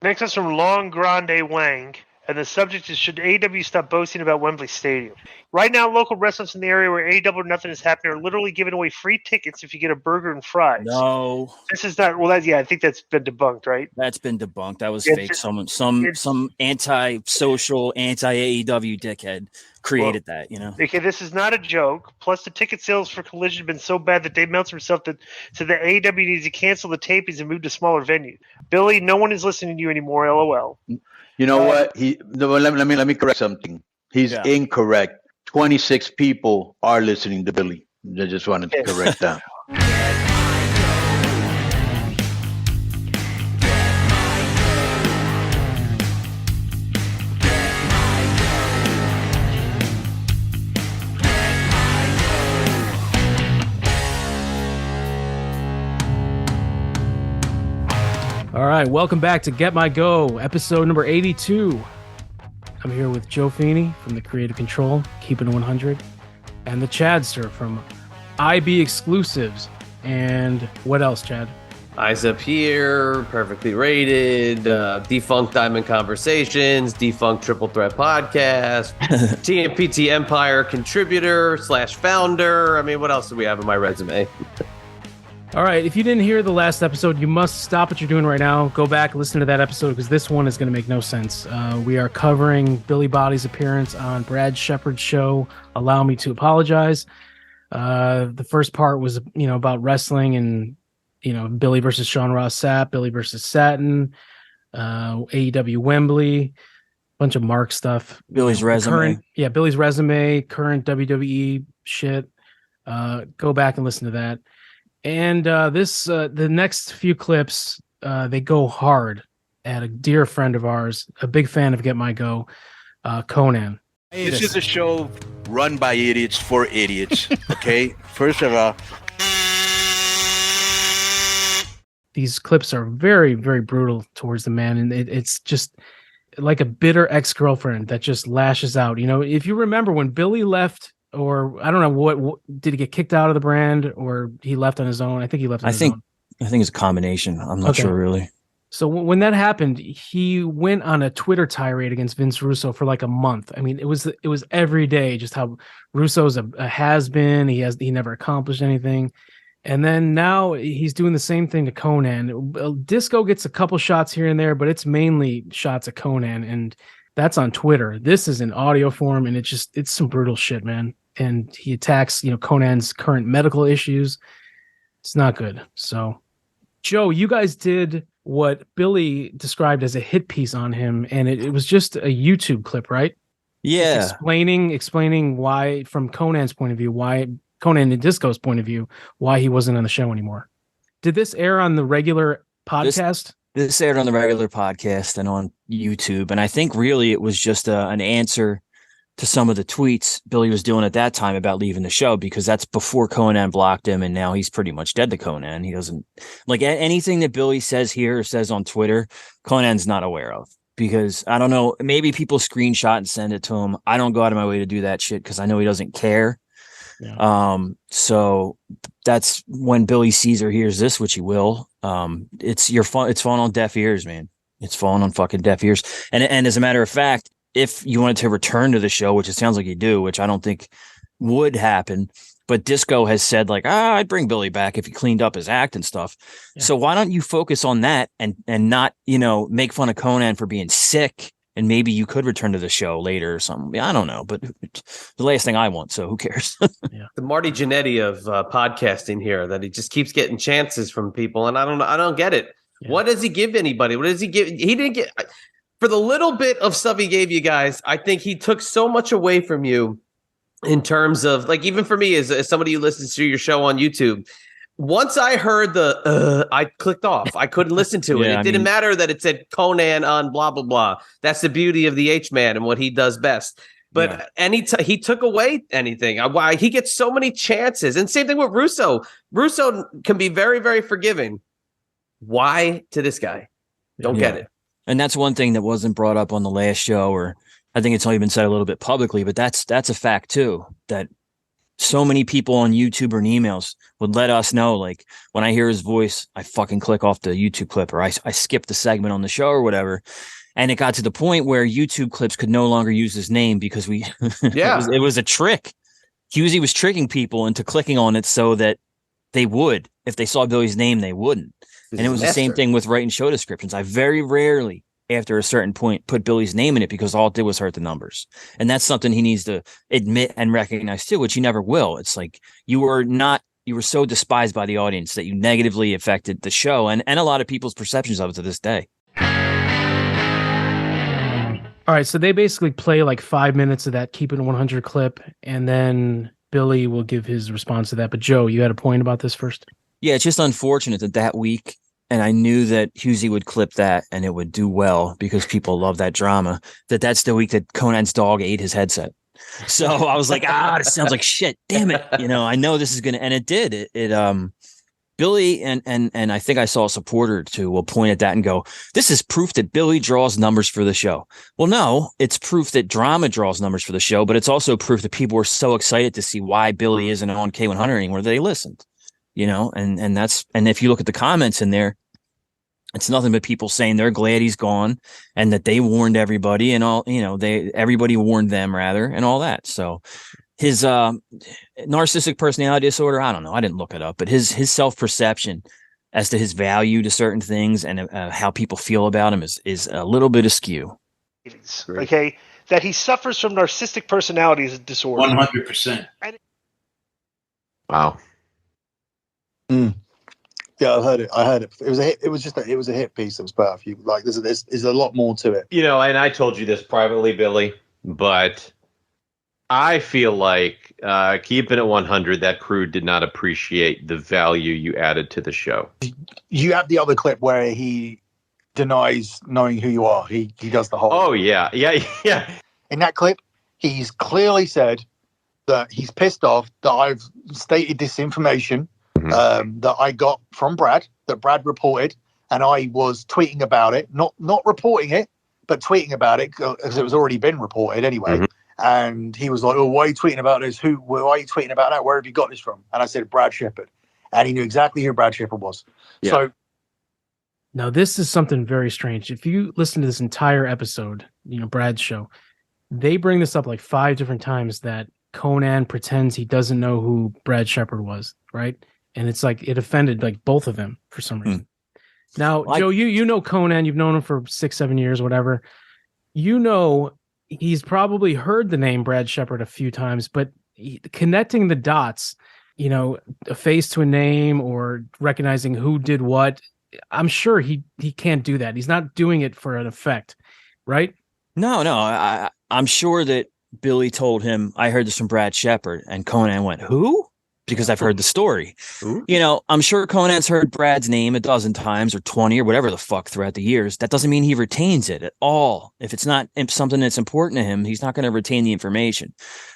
Next is from Long Grande Wang, and the subject is, should AEW stop boasting about Wembley Stadium? Right now, local restaurants in the area where AEW or nothing is happening are literally giving away free tickets if you get a burger and fries. No. This is not, well, I think that's been debunked, right? That's been debunked. That was fake. Some anti-social, anti-AEW dickhead created that, you know? Okay, this is not a joke. Plus, the ticket sales for Collision have been so bad that Dave Meltzer himself said that AEW needs to cancel the tapings and move to smaller venues. Billy, no one is listening to you anymore, LOL. You know what? Let me correct something. He's incorrect. 26 people are listening to Billy. I just wanted to correct that. All right, welcome back to Get My Go, episode number 82. I'm here with Joe Feeney from the Creative Control, Keepin It 100, and the Chadster from IB Exclusives. And what else, Chad? Eyes Up Here, Perfectly Rated, Defunct Diamond Conversations, Defunct Triple Threat Podcast, TMPT Empire contributor / founder. I mean, what else do we have in my resume? All right, if you didn't hear the last episode, you must stop what you're doing right now. Go back, listen to that episode, because this one is going to make no sense. We are covering Billi Bhatti's appearance on Brad Shepard's show, Allow Me to Apologize. The first part was, about wrestling and, Billy versus Sean Ross Sapp, Billy versus Satin, AEW Wembley, bunch of Mark stuff. Billy's resume. Billy's resume, current WWE shit. Go back and listen to that. And the next few clips, they go hard at a dear friend of ours, a big fan of Get My Go, Conan. This is a show run by idiots for idiots, okay? First of all, these clips are very, very brutal towards the man, and it's just like a bitter ex-girlfriend that just lashes out. If you remember when Billy left, or I don't know what did he get kicked out of the brand, or he left on his own? I think he left on his own. I think it's a combination. I'm not sure really. So when that happened, he went on a Twitter tirade against Vince Russo for like a month. I mean, it was every day just how Russo's a has-been. He never accomplished anything. And then now he's doing the same thing to Conan. Disco gets a couple shots here and there, but it's mainly shots at Conan, and that's on Twitter. This is in audio form, and it's some brutal shit, man. And he attacks, Conan's current medical issues. It's not good. So, Joe, you guys did what Billy described as a hit piece on him, and it was just a YouTube clip, right? Yeah. Explaining why, from Conan's point of view, why Conan and Disco's point of view, why he wasn't on the show anymore. Did this air on the regular podcast? This aired on the regular podcast and on YouTube, and I think really it was just an answer to some of the tweets Billy was doing at that time about leaving the show, because that's before Conan blocked him, and now he's pretty much dead to Conan. He doesn't like anything that Billy says here or says on Twitter, Conan's not aware of, because I don't know, maybe people screenshot and send it to him. I don't go out of my way to do that shit because I know he doesn't care. Yeah. So that's when Billy sees or hears this, which he will. It's falling on deaf ears, man. It's falling on fucking deaf ears. And as a matter of fact, if you wanted to return to the show, which it sounds like you do, which I don't think would happen, but Disco has said like, I'd bring Billy back if he cleaned up his act and stuff. Yeah. So why don't you focus on that and not, make fun of Conan for being sick, and maybe you could return to the show later or something. I don't know, but it's the last thing I want, so who cares? Yeah. The Marty Jannetty of podcasting here, that he just keeps getting chances from people, and I don't get it. Yeah. What does he give anybody? What does he give? He didn't get... For the little bit of stuff he gave you guys, I think he took so much away from you in terms of, like, even for me as somebody who listens to your show on YouTube, once I heard I clicked off. I couldn't listen to it. It didn't matter that it said Conan on blah, blah, blah. That's the beauty of the H-Man and what he does best. But he took away anything. Why he gets so many chances. And same thing with Russo. Russo can be very, very forgiving. Why to this guy? Don't get it. And that's one thing that wasn't brought up on the last show, or I think it's only been said a little bit publicly, but that's a fact too, that so many people on YouTube or in emails would let us know, like, when I hear his voice, I fucking click off the YouTube clip, or I skip the segment on the show or whatever. And it got to the point where YouTube clips could no longer use his name because it was a trick. Husey was tricking people into clicking on it so that they would, if they saw Billy's name, they wouldn't. And it was the same thing with writing show descriptions. I very rarely, after a certain point, put Billy's name in it because all it did was hurt the numbers. And that's something he needs to admit and recognize too, which he never will. It's like you were so despised by the audience that you negatively affected the show and a lot of people's perceptions of it to this day. All right, so they basically play like 5 minutes of that Keepin' It 100 clip, and then Billy will give his response to that. But Joe, you had a point about this first? Yeah, it's just unfortunate that week, and I knew that Husey would clip that and it would do well because people love that drama, that's the week that Conan's dog ate his headset. So I was like, this sounds like shit. Damn it. I know this is going to, and it did. Billy and I think I saw a supporter or two will point at that and go, this is proof that Billy draws numbers for the show. Well, no, it's proof that drama draws numbers for the show, but it's also proof that people were so excited to see why Billy isn't on K100 anymore that they listened, and if you look at the comments in there, it's nothing but people saying they're glad he's gone and that they warned everybody and all, everybody warned them rather and all that. So his narcissistic personality disorder, I don't know, I didn't look it up, but his self-perception as to his value to certain things and how people feel about him is a little bit askew. Okay, that he suffers from narcissistic personality disorder. 100%. Wow. Yeah, I heard it. It was a hit. It was a hit piece. It was perfect. Like there's a lot more to it. And I told you this privately, Billy, but I feel like Keepin' It 100, that crew did not appreciate the value you added to the show. You have the other clip where he denies knowing who you are. He does the whole. Oh yeah. In that clip, he's clearly said that he's pissed off that I've stated this information that I got from Brad, that Brad reported, and I was tweeting about it, not reporting it, but tweeting about it because it was already been reported anyway. Mm-hmm. And he was like, "Oh, why are you tweeting about this? Why are you tweeting about that? Where have you got this from?" And I said, "Brad Shepard," and he knew exactly who Brad Shepard was. Yeah. So now this is something very strange. If you listen to this entire episode, Brad's show, they bring this up like 5 different times that Conan pretends he doesn't know who Brad Shepard was, right? And it's like it offended like both of them for some reason. Now, Joe, you know Conan, you've known him for 6-7 years, whatever. He's probably heard the name Brad Shepard a few times, but connecting the dots, a face to a name or recognizing who did what, I'm sure he can't do that. He's not doing it for an effect, right? No. I'm sure that Billy told him, I heard this from Brad Shepard, and Conan went, who? Because I've heard the story. Ooh. I'm sure Conan's heard Brad's name a dozen times or 20 or whatever the fuck throughout the years. That doesn't mean he retains it at all. If it's not something that's important to him, he's not going to retain the information.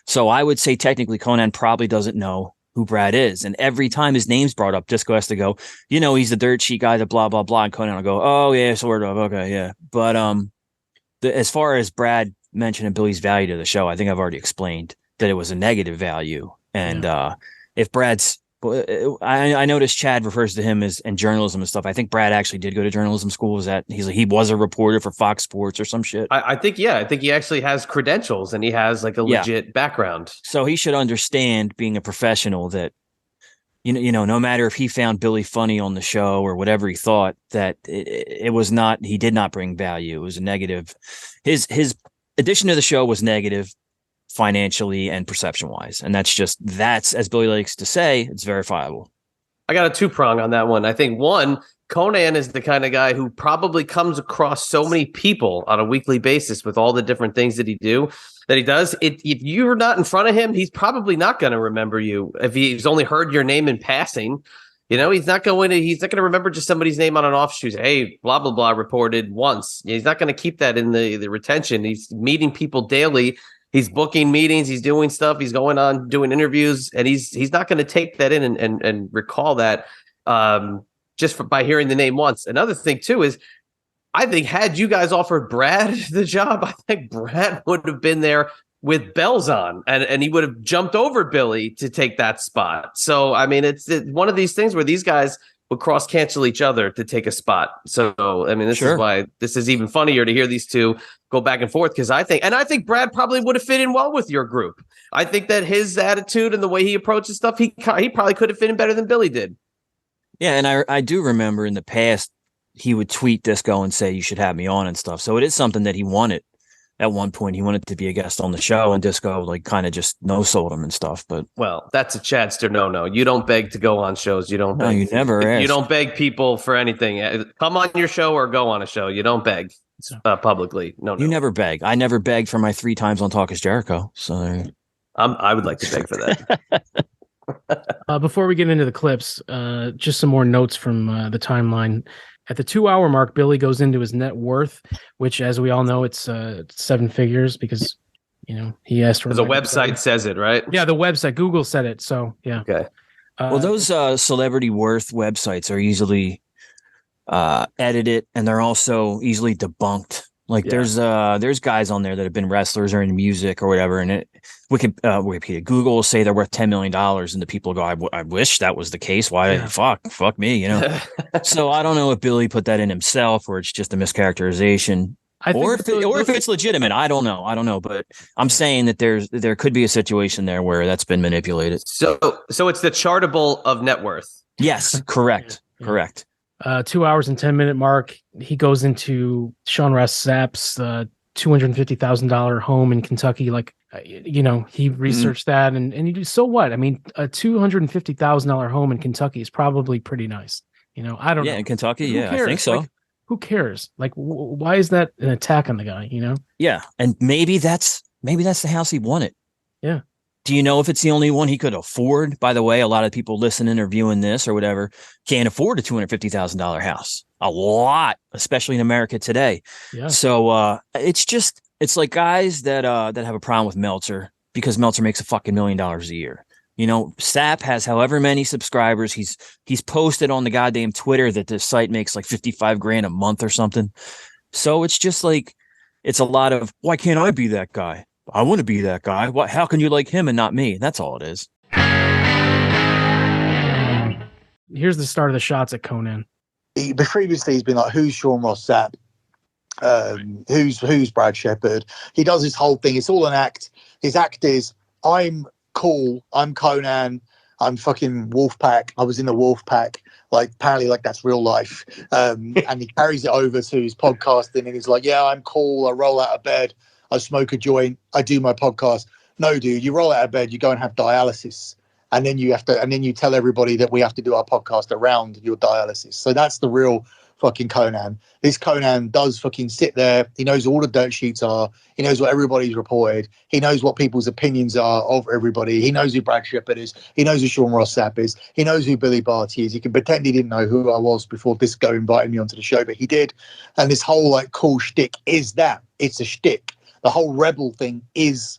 So I would say technically Conan probably doesn't know who Brad is. And every time his name's brought up, Disco has to go, he's the dirt sheet guy, the blah, blah, blah. And Conan will go, oh yeah, sort of. Okay. Yeah. But, as far as Brad mentioning Billy's value to the show, I think I've already explained that it was a negative value. And, if Brad's, I noticed Chad refers to him as in journalism and stuff. I think Brad actually did go to journalism school. He was a reporter for Fox Sports or some shit? I think he actually has credentials and he has like a legit background. So he should understand, being a professional, that no matter if he found Billy funny on the show or whatever he thought, that it was not. He did not bring value. It was a negative. His addition to the show was negative, financially and perception wise, and that's as Billy likes to say, it's verifiable. I got a 2-prong on that one. I think one, Conan is the kind of guy who probably comes across so many people on a weekly basis with all the different things that he does. If you're not in front of him, he's probably not going to remember you. If he's only heard your name in passing, he's not going to remember just somebody's name on an offshoot. Hey, blah blah blah reported once. He's not going to keep that in the retention. He's meeting people daily. He's booking meetings. He's doing stuff. He's going on doing interviews, and he's not going to take that in and recall that by hearing the name once. Another thing too is, I think had you guys offered Brad the job, I think Brad would have been there with bells on, and he would have jumped over Billy to take that spot. So, I mean, it's one of these things where these guys would cross cancel each other to take a spot. So, I mean, this is why this is even funnier to hear these two go back and forth, because I think Brad probably would have fit in well with your group. I think that his attitude and the way he approaches stuff, he probably could have fit in better than Billy did. Yeah, and I do remember in the past he would tweet Disco and say you should have me on and stuff. So it is something that he wanted. At one point, he wanted to be a guest on the show, and Disco like kind of just no-sold him and stuff. But well, that's a Chadster no. You don't beg to go on shows. You don't. No, beg. You never ask. You don't beg people for anything. Come on your show or go on a show. You don't beg publicly. No. You never beg. I never begged for my 3 times on Talk is Jericho. So I would like to beg for that. Before we get into the clips, just some more notes from the timeline. At the 2-hour mark, Billy goes into his net worth, which, as we all know, it's 7 figures because, he asked for. The website says it, right? Yeah, the website. Google said it. So, yeah. Okay. Well, those celebrity worth websites are easily edited, and they're also easily debunked. Like there's guys on there that have been wrestlers or in music or whatever, and Wikipedia, Google will say they're worth $10 million, and the people go, I wish that was the case. Why? Yeah. Fuck me, So I don't know if Billy put that in himself or it's just a mischaracterization, or if it's legitimate. I don't know, but I'm saying that there could be a situation there where that's been manipulated. So it's the chartable of net worth. Yes, correct. Yeah. Correct. 2 hours and 10 minute mark, he goes into Sean Ross Sapp's $250,000 home in Kentucky. Like, he researched that and you do. So what? I mean, a $250,000 home in Kentucky is probably pretty nice. I don't know. Yeah, in Kentucky. I think so. Like, who cares? Like, why is that an attack on the guy? Yeah, and maybe that's the house he wanted. Yeah. Do you know if it's the only one he could afford? By the way, a lot of people listening or viewing this or whatever can't afford a $250,000 house. A lot, especially in America today. Yeah. So it's like guys that have a problem with Meltzer because Meltzer makes a fucking $1 million a year. Sapp has however many subscribers. He's posted on the goddamn Twitter that the site makes like $55,000 a month or something. So it's just like it's a lot of why can't I be that guy? I want to be that guy. How can you like him and not me? That's all it is. Here's the start of the shots at Conan. Previously, he's been like, who's Sean Ross Sapp? Who's Brad Shepherd? He does his whole thing. It's all an act. His act is, I'm cool. I'm Conan. I'm fucking Wolfpack. I was in the Wolfpack. Like, apparently, like, that's real life. And he carries it over to his podcasting, and he's like, yeah, I'm cool. I roll out of bed. I smoke a joint. I do my podcast. No, dude, you roll out of bed, you go and have dialysis. And then you tell everybody that we have to do our podcast around your dialysis. So that's the real fucking Conan. This Conan does fucking sit there. He knows all the dirt sheets are. He knows what everybody's reported. He knows what people's opinions are of everybody. He knows who Brad Shepherd is. He knows who Sean Ross Sapp is. He knows who Billi Bhatti is. He can pretend he didn't know who I was before Disco invited me onto the show, but he did. And this whole like cool shtick is that. It's a shtick. The whole rebel thing is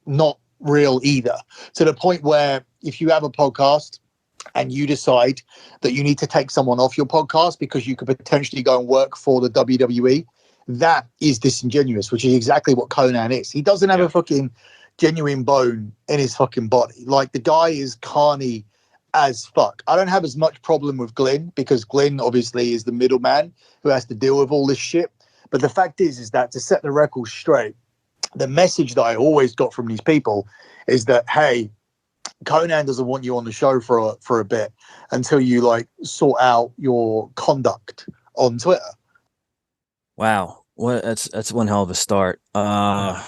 not real either, to the point where if you have a podcast and you decide that you need to take someone off your podcast because you could potentially go and work for the WWE, that is disingenuous, which is exactly what Conan is. He doesn't have a fucking genuine bone in his fucking body. Like, the guy is carny as fuck. I don't have as much problem with Glenn because Glenn obviously is the middleman who has to deal with all this shit. But the fact is that to set the record straight, the message that I always got from these people is that, hey, Conan doesn't want you on the show for a bit until you like sort out your conduct on Twitter. Wow, that's one hell of a start. Let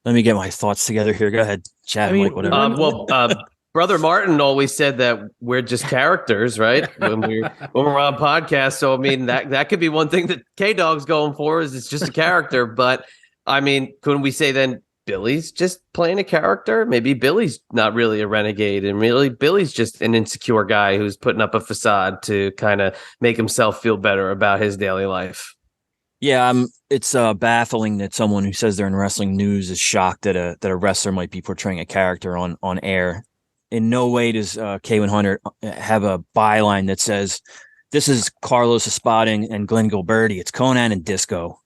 me get my thoughts together here. Go ahead, Chad. Whatever. Brother Martin always said that we're just characters, right? when we're on podcasts. So I mean that could be one thing that K-Dog's going for is it's just a character. But I mean, couldn't we say then Billy's just playing a character? Maybe Billy's not really a renegade, and really Billy's just an insecure guy who's putting up a facade to kind of make himself feel better about his daily life. Yeah, it's baffling that someone who says they're in wrestling news is shocked that a wrestler might be portraying a character on air. In no way does K100 have a byline that says, this is Carlos Espada and Glenn Gilberti. It's Conan and Disco.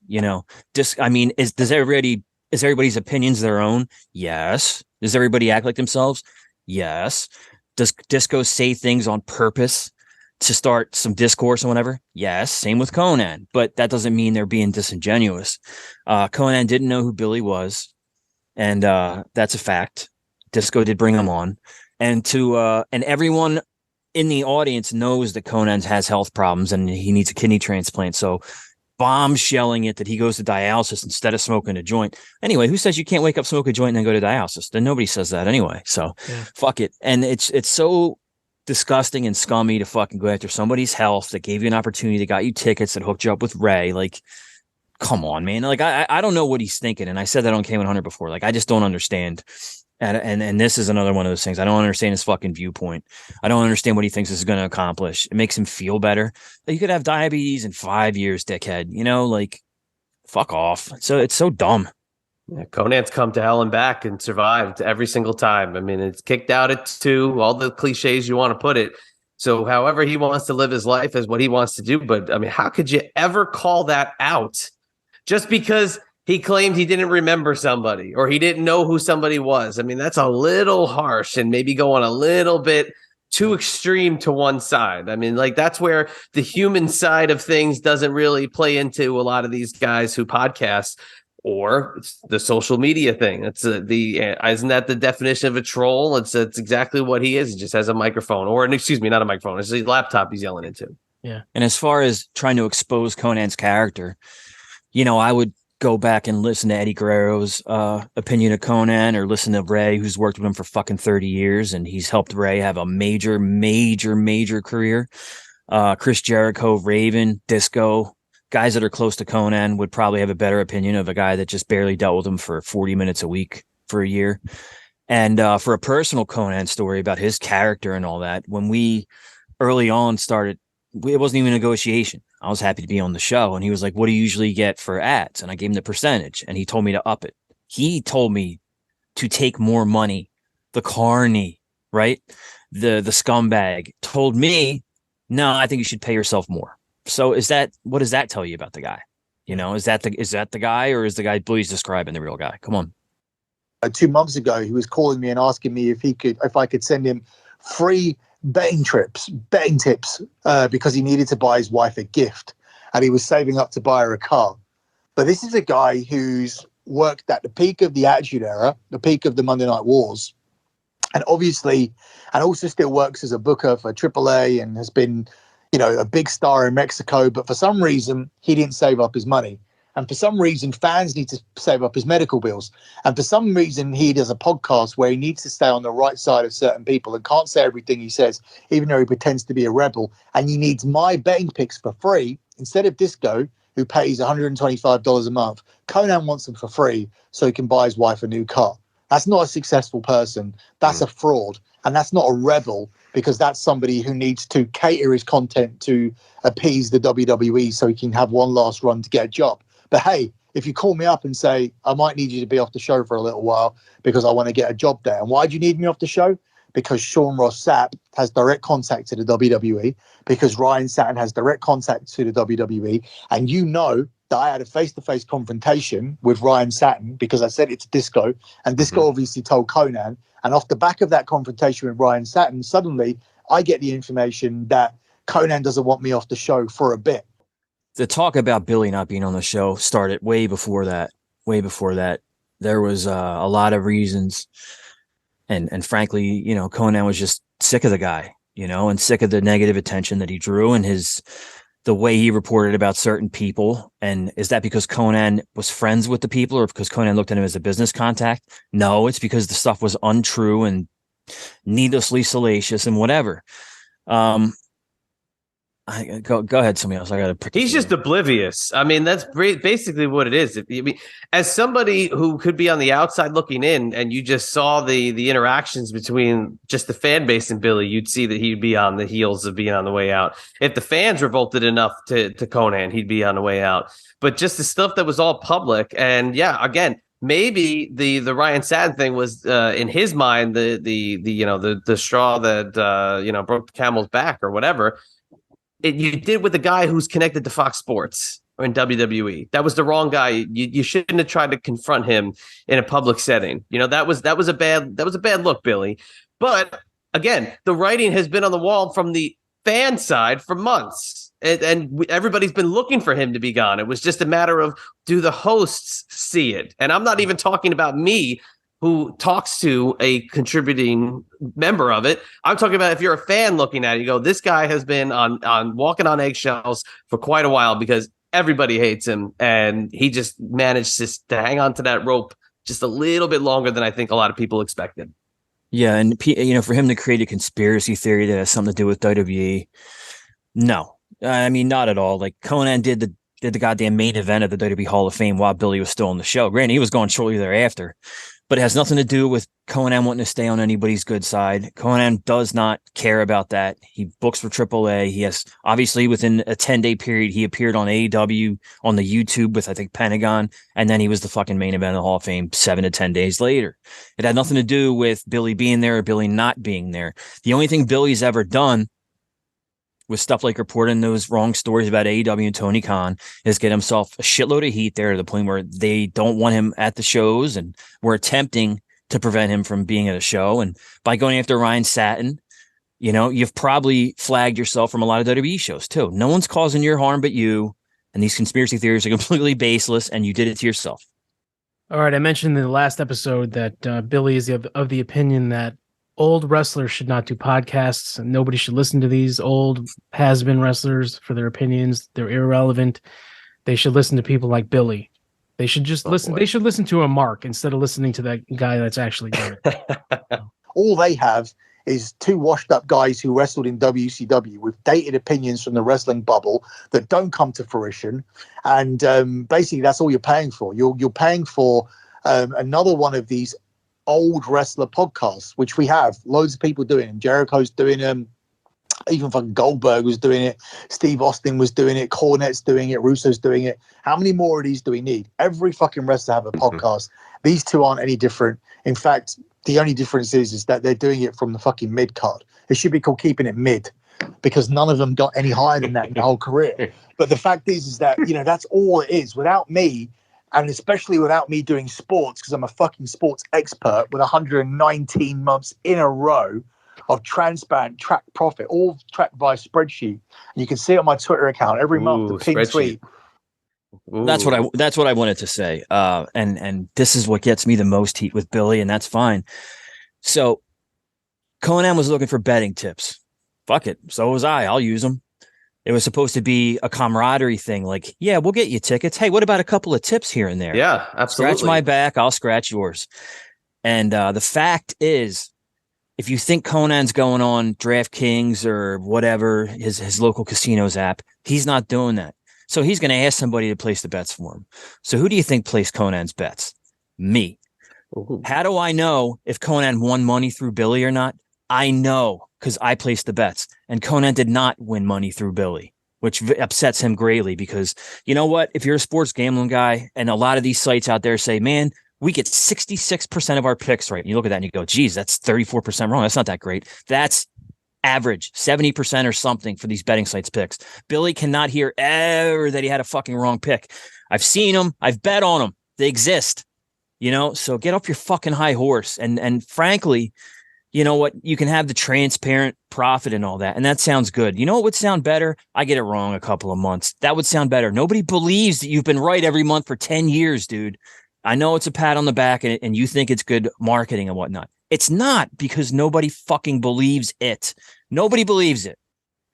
Is Is everybody's opinions their own? Yes. Does everybody act like themselves? Yes. Does Disco say things on purpose to start some discourse or whatever? Yes. Same with Conan, but that doesn't mean they're being disingenuous. Conan didn't know who Billy was, and that's a fact. Disco did bring him on, and everyone in the audience knows that Conan has health problems and he needs a kidney transplant. So bombshelling it that he goes to dialysis instead of smoking a joint. Anyway, who says you can't wake up, smoke a joint, and then go to dialysis? Then nobody says that anyway. So fuck it. And it's so disgusting and scummy to fucking go after somebody's health that gave you an opportunity, that got you tickets, that hooked you up with Ray. Like, come on, man. Like, I don't know what he's thinking. And I said that on K100 before. Like, I just don't understand. And this is another one of those things. I don't understand his fucking viewpoint. I don't understand what he thinks this is going to accomplish. It makes him feel better. Like, you could have diabetes in 5 years, dickhead. You know, like, fuck off. So it's so dumb. Yeah, Conan's come to hell and back and survived every single time. I mean, it's kicked out at 2, all the cliches you want to put it. So however he wants to live his life is what he wants to do. But I mean, how could you ever call that out just because he claimed he didn't remember somebody or he didn't know who somebody was? I mean, that's a little harsh and maybe going a little bit too extreme to one side. I mean, like, that's where the human side of things doesn't really play into a lot of these guys who podcast, or it's the social media thing. It's isn't that the definition of a troll? It's exactly what he is. He just has a microphone, or excuse me, not a microphone. It's a laptop he's yelling into. Yeah. And as far as trying to expose Conan's character, you know, I would go back and listen to Eddie Guerrero's opinion of Conan, or listen to Ray, who's worked with him for fucking 30 years, and he's helped Ray have a major career. Chris Jericho, Raven, Disco, guys that are close to Conan would probably have a better opinion of a guy that just barely dealt with him for 40 minutes a week for a year. And for a personal Conan story about his character and all that, when we early on started, it wasn't even a negotiation. I was happy to be on the show. And he was like, what do you usually get for ads? And I gave him the percentage, and he told me to up it. He told me to take more money. The carny, right? The scumbag told me, no, I think you should pay yourself more. So what does that tell you about the guy? You know, is that the guy, or is the guy Billy's describing the real guy? Come on. 2 months ago, he was calling me and asking me if I could send him free betting tips, because he needed to buy his wife a gift, and he was saving up to buy her a car. But this is a guy who's worked at the peak of the Attitude Era, the peak of the Monday Night Wars, and also still works as a booker for AAA and has been, you know, a big star in Mexico. But for some reason, he didn't save up his money. And for some reason, fans need to save up his medical bills. And for some reason, he does a podcast where he needs to stay on the right side of certain people and can't say everything he says, even though he pretends to be a rebel. And he needs my betting picks for free instead of Disco, who pays $125 a month. Conan wants them for free so he can buy his wife a new car. That's not a successful person. That's a fraud. And that's not a rebel, because that's somebody who needs to cater his content to appease the WWE so he can have one last run to get a job. But hey, if you call me up and say, I might need you to be off the show for a little while because I want to get a job there. And why do you need me off the show? Because Sean Ross Sapp has direct contact to the WWE, because Ryan Satin has direct contact to the WWE. And you know that I had a face-to-face confrontation with Ryan Satin because I said it's Disco, and Disco obviously told Conan. And off the back of that confrontation with Ryan Satin, suddenly I get the information that Conan doesn't want me off the show for a bit. The talk about Billy not being on the show started way before that. There was a lot of reasons. And frankly, you know, Conan was just sick of the guy, you know, and sick of the negative attention that he drew and the way he reported about certain people. And is that because Conan was friends with the people, or because Conan looked at him as a business contact? No, it's because the stuff was untrue and needlessly salacious and whatever. Go ahead, somebody else. I got to. He's just oblivious. I mean, that's basically what it is. I mean, as somebody who could be on the outside looking in, and you just saw the interactions between just the fan base and Billy, you'd see that he'd be on the heels of being on the way out. If the fans revolted enough to Conan, he'd be on the way out. But just the stuff that was all public, and yeah, again, maybe the Ryan Satin thing was in his mind the straw that broke the camel's back or whatever. You did with a guy who's connected to Fox Sports. or in WWE. That was the wrong guy. You shouldn't have tried to confront him in a public setting. That was a bad look, Billy. But again, the writing has been on the wall from the fan side for months, and everybody's been looking for him to be gone. It was just a matter of, do the hosts see it? And I'm not even talking about me, who talks to a contributing member of it. I'm talking about if you're a fan looking at it, you go, this guy has been on walking on eggshells for quite a while because everybody hates him, and he just managed to hang on to that rope just a little bit longer than I think a lot of people expected. Yeah, and for him to create a conspiracy theory that has something to do with WWE, no, I mean, not at all. Like, Conan did the goddamn main event of the WWE Hall of Fame while Billy was still on the show. Granted, he was gone shortly thereafter, but it has nothing to do with Conan wanting to stay on anybody's good side. Conan does not care about that. He books for AAA. He has, obviously, within a 10-day period, he appeared on AEW on the YouTube with, I think, Pentagon, and then he was the fucking main event of the Hall of Fame 7 to 10 days later. It had nothing to do with Billy being there or Billy not being there. The only thing Billy's ever done with stuff like reporting those wrong stories about AEW and Tony Khan is get himself a shitload of heat there to the point where they don't want him at the shows, and we're attempting to prevent him from being at a show. And by going after Ryan Satin, you've probably flagged yourself from a lot of WWE shows too. No one's causing your harm but you, and these conspiracy theories are completely baseless, and you did it to yourself. All right, I mentioned in the last episode that Billy is of the opinion that old wrestlers should not do podcasts, and nobody should listen to these old has-been wrestlers for their opinions. They're irrelevant. They should listen to people like Billy. They should just listen. Boy. They should listen to a Mark instead of listening to that guy that's actually doing it. All they have is two washed-up guys who wrestled in WCW with dated opinions from the wrestling bubble that don't come to fruition, and basically that's all you're paying for. You're paying for another one of these old wrestler podcasts, which we have loads of people doing, and Jericho's doing them, even fucking Goldberg was doing it, Steve Austin was doing it, Cornette's doing it, Russo's doing it. How many more of these do we need? Every fucking wrestler have a podcast. These two aren't any different. In fact, the only difference is that they're doing it from the fucking mid card. It should be called Keeping It Mid, because none of them got any higher than that in the whole career. But the fact is that that's all it is. Without me, and especially without me doing sports, because I'm a fucking sports expert with 119 months in a row of transparent track profit, all tracked by a spreadsheet. And you can see it on my Twitter account every month, the pin tweet. That's what I wanted to say. And this is what gets me the most heat with Billy, and that's fine. So Conan was looking for betting tips. Fuck it. So was I. I'll use them. It was supposed to be a camaraderie thing. Like, yeah, we'll get you tickets. Hey, what about a couple of tips here and there? Yeah, absolutely. Scratch my back, I'll scratch yours. And the fact is, if you think Conan's going on DraftKings or whatever, his local casinos app, he's not doing that. So he's going to ask somebody to place the bets for him. So who do you think placed Conan's bets? Me. Ooh. How do I know if Conan won money through Billy or not? I know, because I placed the bets, and Conan did not win money through Billy, which upsets him greatly, because you know what? If you're a sports gambling guy, and a lot of these sites out there say, man, we get 66% of our picks right. And you look at that and you go, geez, that's 34% wrong. That's not that great. That's average, 70% or something for these betting sites picks. Billy cannot hear ever that he had a fucking wrong pick. I've seen them. I've bet on them. They exist, so get off your fucking high horse. And frankly, you know what? You can have the transparent profit and all that, and that sounds good. You know what would sound better? I get it wrong a couple of months. That would sound better. Nobody believes that you've been right every month for 10 years, dude. I know it's a pat on the back and you think it's good marketing and whatnot. It's not, because nobody fucking believes it. Nobody believes it.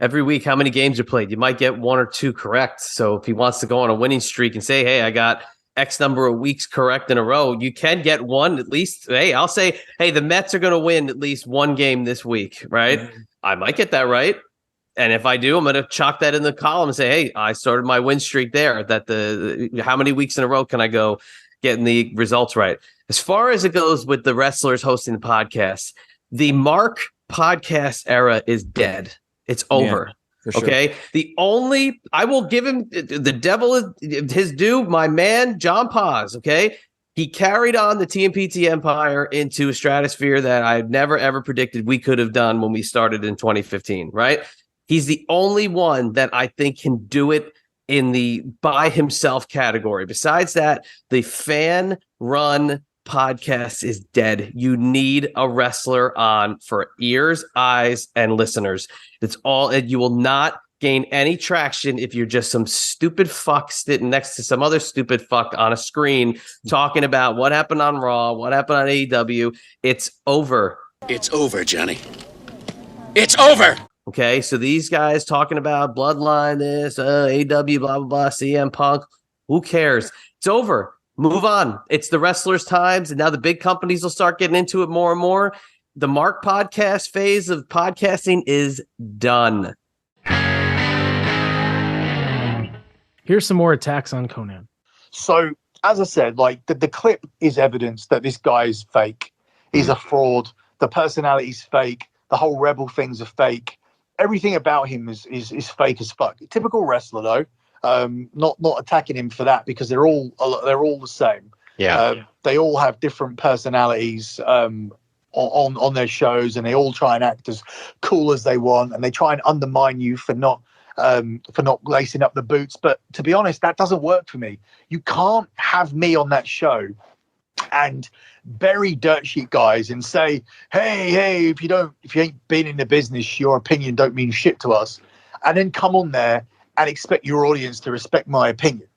Every week, how many games are played? You might get one or two correct. So if he wants to go on a winning streak and say, hey, I got X number of weeks correct in a row, you can get one at least. Hey, I'll say, hey, the Mets are going to win at least one game this week, right? Mm-hmm. I might get that right. And if I do, I'm going to chalk that in the column and say, hey, I started my win streak there. That how many weeks in a row can I go getting the results right? As far as it goes with the wrestlers hosting the podcast, the Mark podcast era is dead. It's over. Yeah. Sure. Okay. I will give him the devil his due. My man, John Paz. Okay. He carried on the TMPT empire into a stratosphere that I never, ever predicted we could have done when we started in 2015. Right. He's the only one that I think can do it in the by himself category. Besides that, the fan run podcast is dead. You need a wrestler on for ears, eyes, and listeners. That's all. And you will not gain any traction if you're just some stupid fuck sitting next to some other stupid fuck on a screen talking about what happened on Raw, what happened on AEW. It's over. It's over, Johnny. It's over. Okay, so these guys talking about Bloodline, this, AEW, blah, blah, blah, CM Punk. Who cares? It's over. Move on. It's the wrestlers' times, and now the big companies will start getting into it more and more. The Mark podcast phase of podcasting is done. Here's some more attacks on Conan. So, as I said, like the clip is evidence that this guy is fake. He's a fraud. The personality's fake. The whole rebel things are fake. Everything about him is fake as fuck. Typical wrestler, though. Not attacking him for that, because they're all the same. Yeah. They all have different personalities on their shows, and they all try and act as cool as they want, and they try and undermine you for not lacing up the boots. But to be honest, that doesn't work for me. You can't have me on that show and bury dirt sheet guys and say, hey, if you ain't been in the business, your opinion don't mean shit to us, and then come on there and expect your audience to respect my opinion.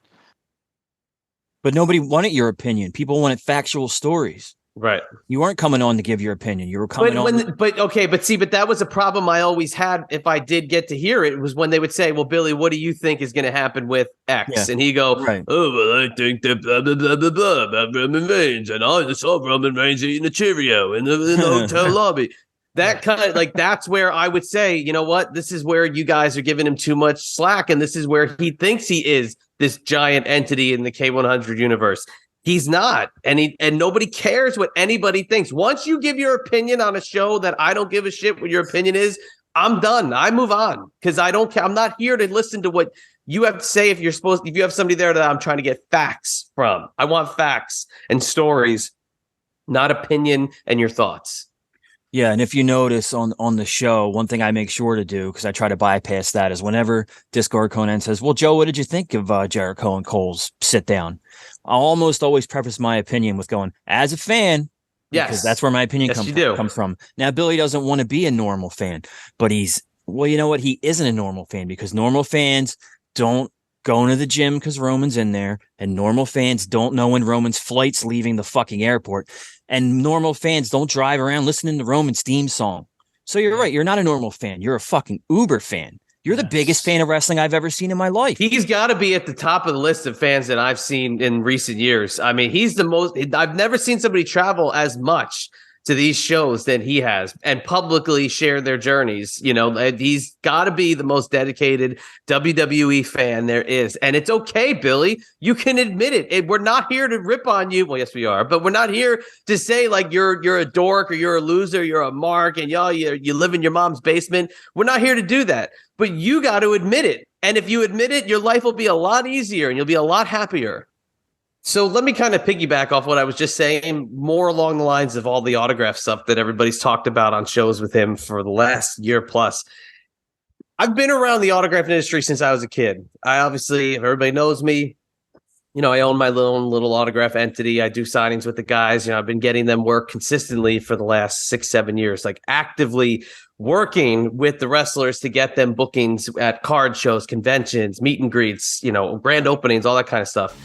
But nobody wanted your opinion. People wanted factual stories. Right. You weren't coming on to give your opinion. You were coming on. But that was a problem I always had if I did get to hear it, was when they would say, well, Billy, what do you think is going to happen with X? Yeah. And he go, right. Oh, well, I think that blah, blah, blah, blah, blah, about Roman Reigns. And I saw Roman Reigns eating a Cheerio in the hotel lobby. That kind of like, that's where I would say, you know what? This is where you guys are giving him too much slack. And this is where he thinks he is this giant entity in the K100 universe. He's not, and nobody cares what anybody thinks. Once you give your opinion on a show that I don't give a shit what your opinion is, I'm done. I move on, because I don't care. I'm not here to listen to what you have to say. If you have somebody there that I'm trying to get facts from, I want facts and stories, not opinion and your thoughts. Yeah, and if you notice on the show, one thing I make sure to do, because I try to bypass that, is whenever Discord Conan says, well, Joe, what did you think of Jericho and Cole's sit down? I'll almost always preface my opinion with going, as a fan, because that's where my opinion comes from. Now, Billy doesn't want to be a normal fan, but well, you know what? He isn't a normal fan, because normal fans don't go into the gym because Roman's in there, and normal fans don't know when Roman's flight's leaving the fucking airport. And normal fans don't drive around listening to Roman's theme song. So you're right. You're not a normal fan. You're a fucking uber fan. You're the biggest fan of wrestling I've ever seen in my life. He's got to be at the top of the list of fans that I've seen in recent years. I mean, he's the most. I've never seen somebody travel as much to these shows than he has and publicly share their journeys. You know, he's got to be the most dedicated WWE fan there is. And it's okay, Billy. You can admit it. We're not here to rip on you. Well, yes, we are. But we're not here to say like you're a dork or you're a loser, you're a mark, and you live in your mom's basement. We're not here to do that. But you got to admit it. And if you admit it, your life will be a lot easier and you'll be a lot happier. So let me kind of piggyback off what I was just saying, more along the lines of all the autograph stuff that everybody's talked about on shows with him for the last year plus. I've been around the autograph industry since I was a kid. I obviously, if everybody knows me, you know, I own my little autograph entity. I do signings with the guys. You know, I've been getting them work consistently for the last 6-7 years, like actively working with the wrestlers to get them bookings at card shows, conventions, meet and greets, you know, grand openings, all that kind of stuff.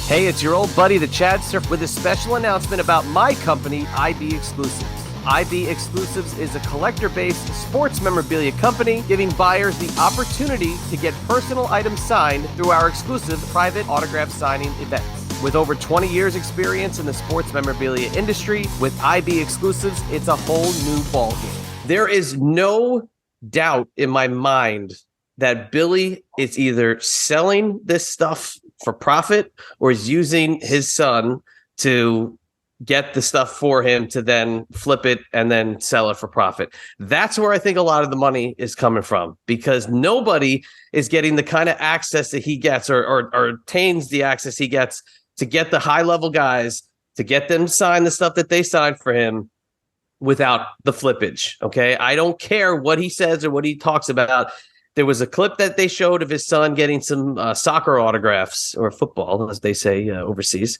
Hey, it's your old buddy, the Chad Surf, with a special announcement about my company, IB Exclusives. IB Exclusives is a collector-based sports memorabilia company giving buyers the opportunity to get personal items signed through our exclusive private autograph signing events. With over 20 years experience in the sports memorabilia industry, with IB Exclusives, it's a whole new ballgame. There is no doubt in my mind that Billy is either selling this stuff for profit or is using his son to get the stuff for him to then flip it and then sell it for profit. That's where I think a lot of the money is coming from, because nobody is getting the kind of access that he gets or obtains the access he gets to get the high level guys, to get them to sign the stuff that they signed for him without the flippage. Okay. I don't care what he says or what he talks about. There was a clip that they showed of his son getting some soccer autographs, or football, as they say overseas.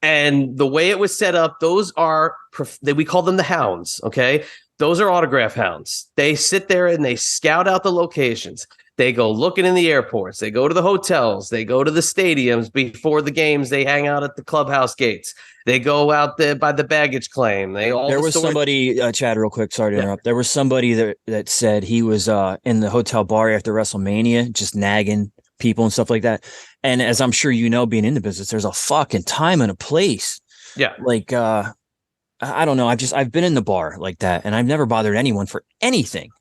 And the way it was set up, those are, we call them the hounds, okay? Those are autograph hounds. They sit there and they scout out the locations. They go looking in the airports. They go to the hotels. They go to the stadiums before the games. They hang out at the clubhouse gates. They go out there by the baggage claim. There was somebody, Chad, real quick. Sorry to interrupt. There was somebody that said he was in the hotel bar after WrestleMania, just nagging people and stuff like that. And as I'm sure you know, being in the business, there's a fucking time and a place. Yeah. Like, I don't know. I've been in the bar like that, and I've never bothered anyone for anything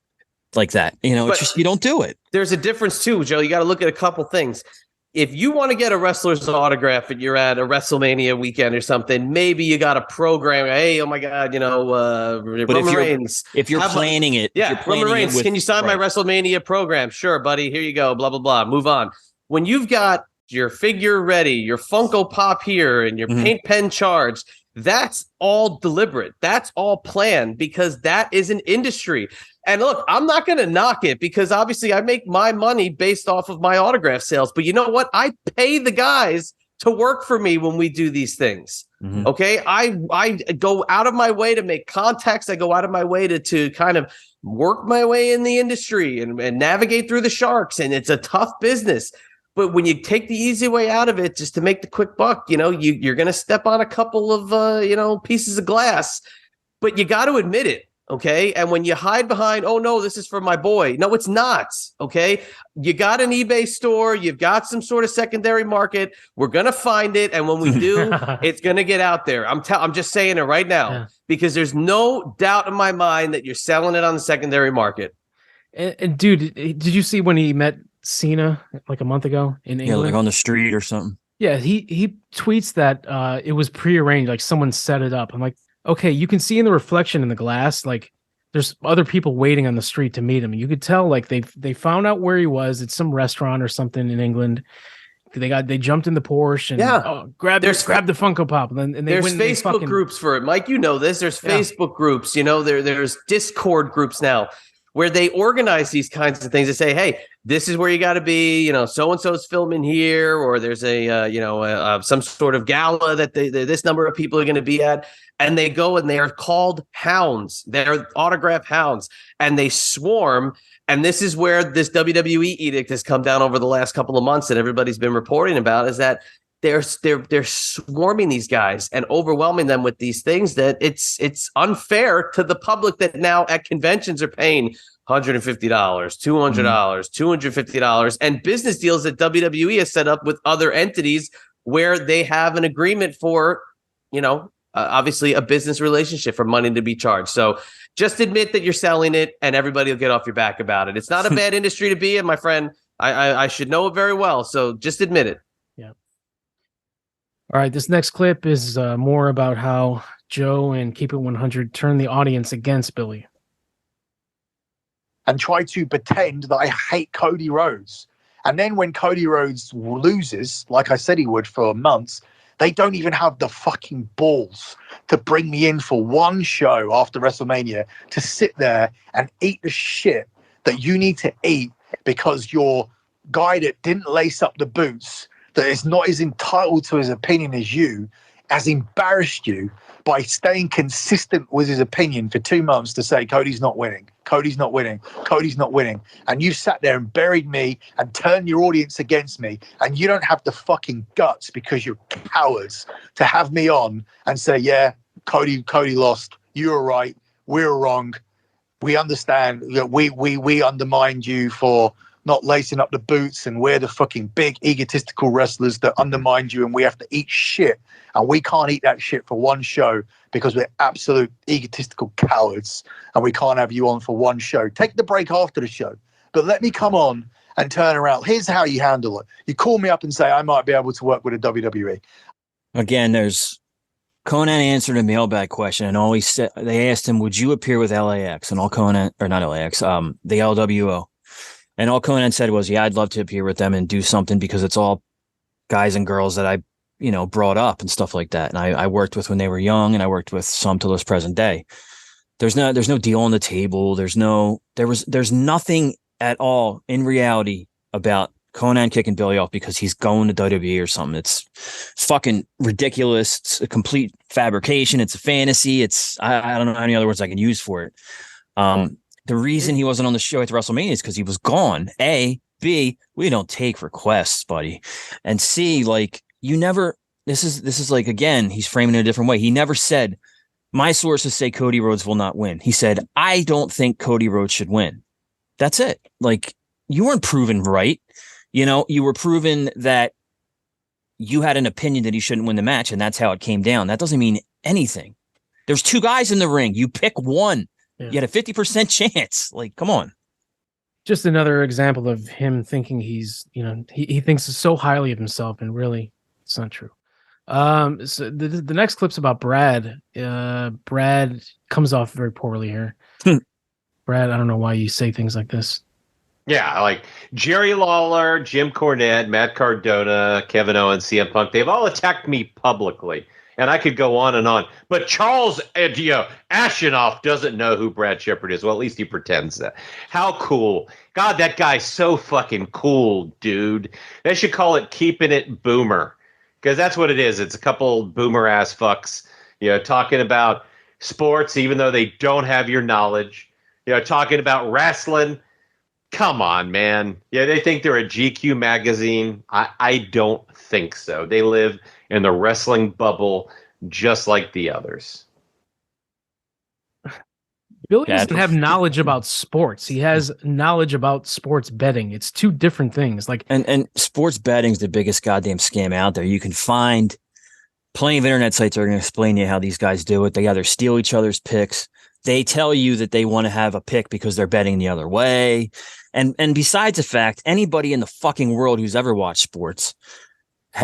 like that. You know, it's just, you don't do it. There's a difference too, Joe. You got to look at a couple things. If you want to get a wrestler's autograph and you're at a WrestleMania weekend or something, maybe you got a program. Hey, oh my God, Roman Reigns. If you're planning it, Roman Reigns, can you sign my WrestleMania program? Sure, buddy. Here you go. Blah, blah, blah. Move on. When you've got your figure ready, your Funko Pop here, and your paint pen charged, that's all deliberate. That's all planned, because that is an industry. And look, I'm not going to knock it, because obviously I make my money based off of my autograph sales. But you know what? I pay the guys to work for me when we do these things. Okay. I go out of my way to make contacts. I go out of my way to kind of work my way in the industry and navigate through the sharks. And it's a tough business. But when you take the easy way out of it just to make the quick buck, you're going to step on a couple of, pieces of glass, but you got to admit it. Okay. And when you hide behind, oh no, this is for my boy. No, it's not. Okay. You got an eBay store. You've got some sort of secondary market. We're going to find it. And when we do, it's going to get out there. I'm just saying it right now, because there's no doubt in my mind that you're selling it on the secondary market. And dude, did you see when he met Cena like a month ago in England? Yeah, like on the street or something. Yeah, he tweets that it was prearranged, like someone set it up. I'm like, okay, you can see in the reflection in the glass, like there's other people waiting on the street to meet him. You could tell like they found out where he was at some restaurant or something in England. They jumped in the Porsche and grab the Funko Pop, and there's Facebook groups for it. Mike, you know this. There's Facebook groups. There's Discord groups now where they organize these kinds of things and say, hey, this is where you got to be, so-and-so's filming here, or there's some sort of gala that this number of people are going to be at. And they go and they are called hounds. They're autograph hounds, and they swarm. And this is where this WWE edict has come down over the last couple of months that everybody's been reporting about, is that they're swarming these guys and overwhelming them with these things that it's unfair to the public that now at conventions are paying $150, $200, $250, and business deals that WWE has set up with other entities where they have an agreement for, obviously a business relationship for money to be charged. So just admit that you're selling it, and everybody will get off your back about it. It's not a bad industry to be in, my friend. I should know it very well. So just admit it. Yeah. All right, this next clip is more about how Joe and Keep It 100 turn the audience against Billy. And try to pretend that I hate Cody Rhodes. And then when Cody Rhodes loses, like I said he would for months, they don't even have the fucking balls to bring me in for one show after WrestleMania to sit there and eat the shit that you need to eat because your guy that didn't lace up the boots, that is not as entitled to his opinion as you, has embarrassed you by staying consistent with his opinion for 2 months to say Cody's not winning, Cody's not winning, Cody's not winning. And you sat there and buried me and turned your audience against me. And you don't have the fucking guts, because you're cowards, to have me on and say, yeah, Cody lost. You were right. We were wrong. We understand that we undermined you for not lacing up the boots, and we're the fucking big egotistical wrestlers that undermined you, and we have to eat shit, and we can't eat that shit for one show because we're absolute egotistical cowards, and we can't have you on for one show. Take the break after the show, but let me come on and turn around. Here's how you handle it. You call me up and say I might be able to work with a WWE. Again, Conan answered a mailbag question, and always said, they asked him, would you appear with LAX? And all Conan, or not LAX, the LWO. And all Conan said was, yeah, I'd love to appear with them and do something, because it's all guys and girls that I, brought up and stuff like that. And I worked with when they were young, and I worked with some till this present day. There's no deal on the table. There's nothing at all in reality about Conan kicking Billy off because he's going to WWE or something. It's fucking ridiculous. It's a complete fabrication. It's a fantasy. I don't know any other words I can use for it. The reason he wasn't on the show at WrestleMania is because he was gone. A, B, we don't take requests, buddy. And C, like, you never, this is like, again, he's framing it a different way. He never said, my sources say Cody Rhodes will not win. He said, I don't think Cody Rhodes should win. That's it. Like, you weren't proven right. You were proven that you had an opinion that he shouldn't win the match, and that's how it came down. That doesn't mean anything. There's 2 guys in the ring. You pick one. Yeah. You had a 50% chance. Like, come on. Just another example of him thinking he's, he thinks so highly of himself, and really, it's not true. So the next clip's about Brad. Brad comes off very poorly here. Brad, I don't know why you say things like this. Yeah, like Jerry Lawler, Jim Cornette, Matt Cardona, Kevin Owens, CM Punk, they've all attacked me publicly. And I could go on and on. But Charles Ashenoff doesn't know who Brad Shepard is. Well, at least he pretends that. How cool. God, that guy's so fucking cool, dude. They should call it Keepin It Boomer. Because that's what it is. It's a couple boomer-ass fucks, talking about sports, even though they don't have your knowledge. Talking about wrestling. Come on, man. Yeah, they think they're a GQ magazine. I don't think so. They live in the wrestling bubble just like the others. Billy doesn't have knowledge about sports. He has knowledge about sports betting. It's 2 different things. Like and sports betting is the biggest goddamn scam out there. You can find plenty of internet sites that are going to explain to you how these guys do it. They either steal each other's picks. They tell you that they want to have a pick because they're betting the other way. And besides the fact, anybody in the fucking world who's ever watched sports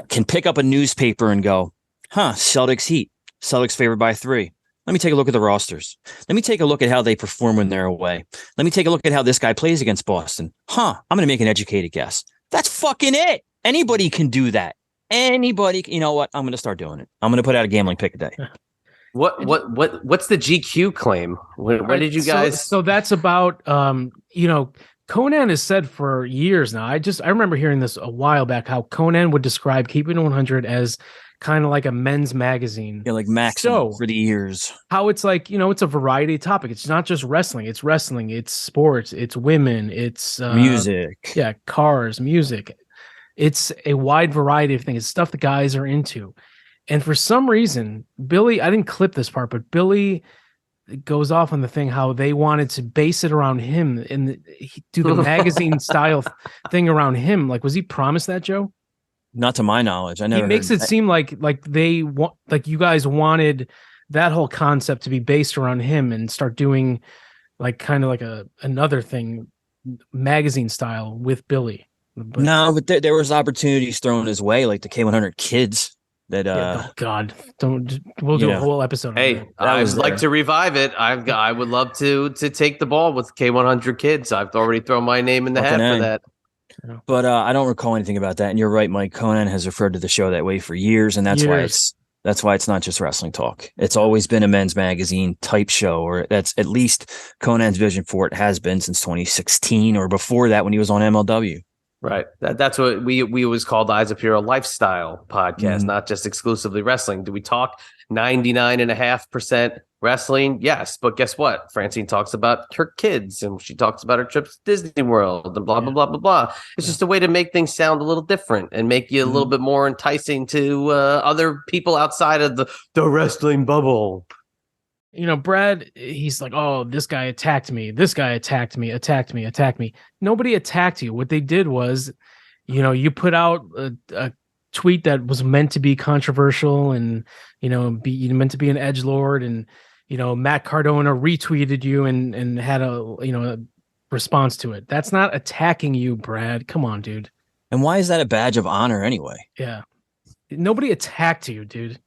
can pick up a newspaper and go, Celtics Heat. Celtics favored by 3. Let me take a look at the rosters. Let me take a look at how they perform when they're away. Let me take a look at how this guy plays against Boston. I'm going to make an educated guess. That's fucking it. Anybody can do that. Anybody. You know what? I'm going to start doing it. I'm going to put out a gambling pick a day. What's the GQ claim? When did you guys? So that's about, Conan has said for years now. I remember hearing this a while back, how Conan would describe Keeping It 100 as kind of like a men's magazine. Yeah, like Maxim for the ears. How it's like, it's a variety topic. It's not just wrestling. It's wrestling. It's sports. It's women. It's music. Yeah, cars, music. It's a wide variety of things. It's stuff the guys are into. And for some reason, Billy, I didn't clip this part, but Billy goes off on the thing how they wanted to base it around him and do the magazine style thing around him. Like, was he promised that, Joe? Not to my knowledge. I never. He makes it seem like they want, like you guys wanted that whole concept to be based around him and start doing like kind of like another thing, magazine style with Billy. But there was opportunities thrown his way, like the K100 Kids. That oh God, we'll do a whole episode. Hey, I would like to revive it. I would love to take the ball with K100 Kids. I've already thrown my name in the hat for that. But I don't recall anything about that. And you're right, Mike. Conan has referred to the show that way for years, and that's why it's not just wrestling talk. It's always been a men's magazine type show, or that's at least Conan's vision for it has been since 2016 or before that when he was on MLW. Right. That's what we always called Eyes of Hero lifestyle podcast, not just exclusively wrestling. Do we talk 99.5% wrestling? Yes. But guess what? Francine talks about her kids and she talks about her trips to Disney World and blah, blah, blah, blah, blah. It's just a way to make things sound a little different and make you a little bit more enticing to other people outside of the wrestling bubble. Brad, he's like, oh, this guy attacked me. This guy attacked me. Nobody attacked you. What they did was, you put out a tweet that was meant to be controversial and, meant to be an edgelord. And, Matt Cardona retweeted you and had a response to it. That's not attacking you, Brad. Come on, dude. And why is that a badge of honor anyway? Yeah. Nobody attacked you, dude.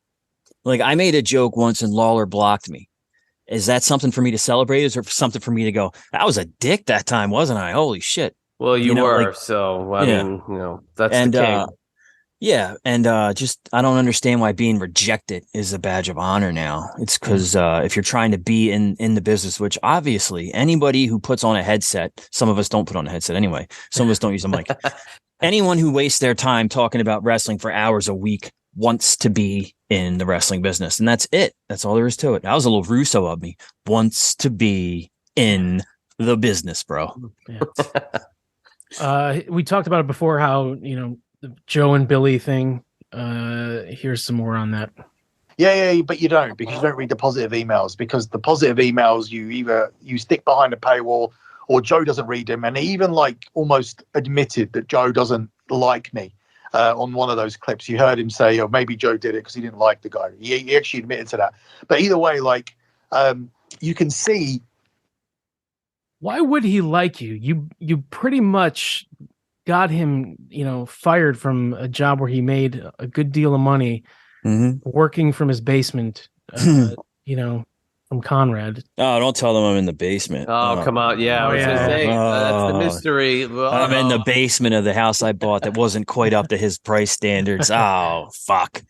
Like, I made a joke once and Lawler blocked me. Is that something for me to celebrate? Is there something for me to go, I was a dick that time, wasn't I? Holy shit. Well, you were. Like, so, I mean, that's the king. Yeah, and just I don't understand why being rejected is a badge of honor now. It's because if you're trying to be in the business, which obviously anybody who puts on a headset, some of us don't put on a headset anyway. Some of us don't use a mic. Anyone who wastes their time talking about wrestling for hours a week wants to be in the wrestling business, and that's it. That's all there is to it. That was a little Russo of me. Wants to be in the business, bro. Yeah. We talked about it before. How the Joe and Billy thing. Here's some more on that. Yeah, but you don't, because you don't read the positive emails, because the positive emails you stick behind a paywall, or Joe doesn't read them, and he even almost admitted that Joe doesn't like me on one of those clips. You heard him say, maybe Joe did it because he didn't like the guy. He actually admitted to that. But either way, you can see. Why would he like you? You pretty much got him, fired from a job where he made a good deal of money, working from his basement, from Conrad. Oh, don't tell them I'm in the basement. Oh, come on. Yeah, I was going to say, that's the mystery. I'm in the basement of the house I bought that wasn't quite up to his price standards. Oh, fuck.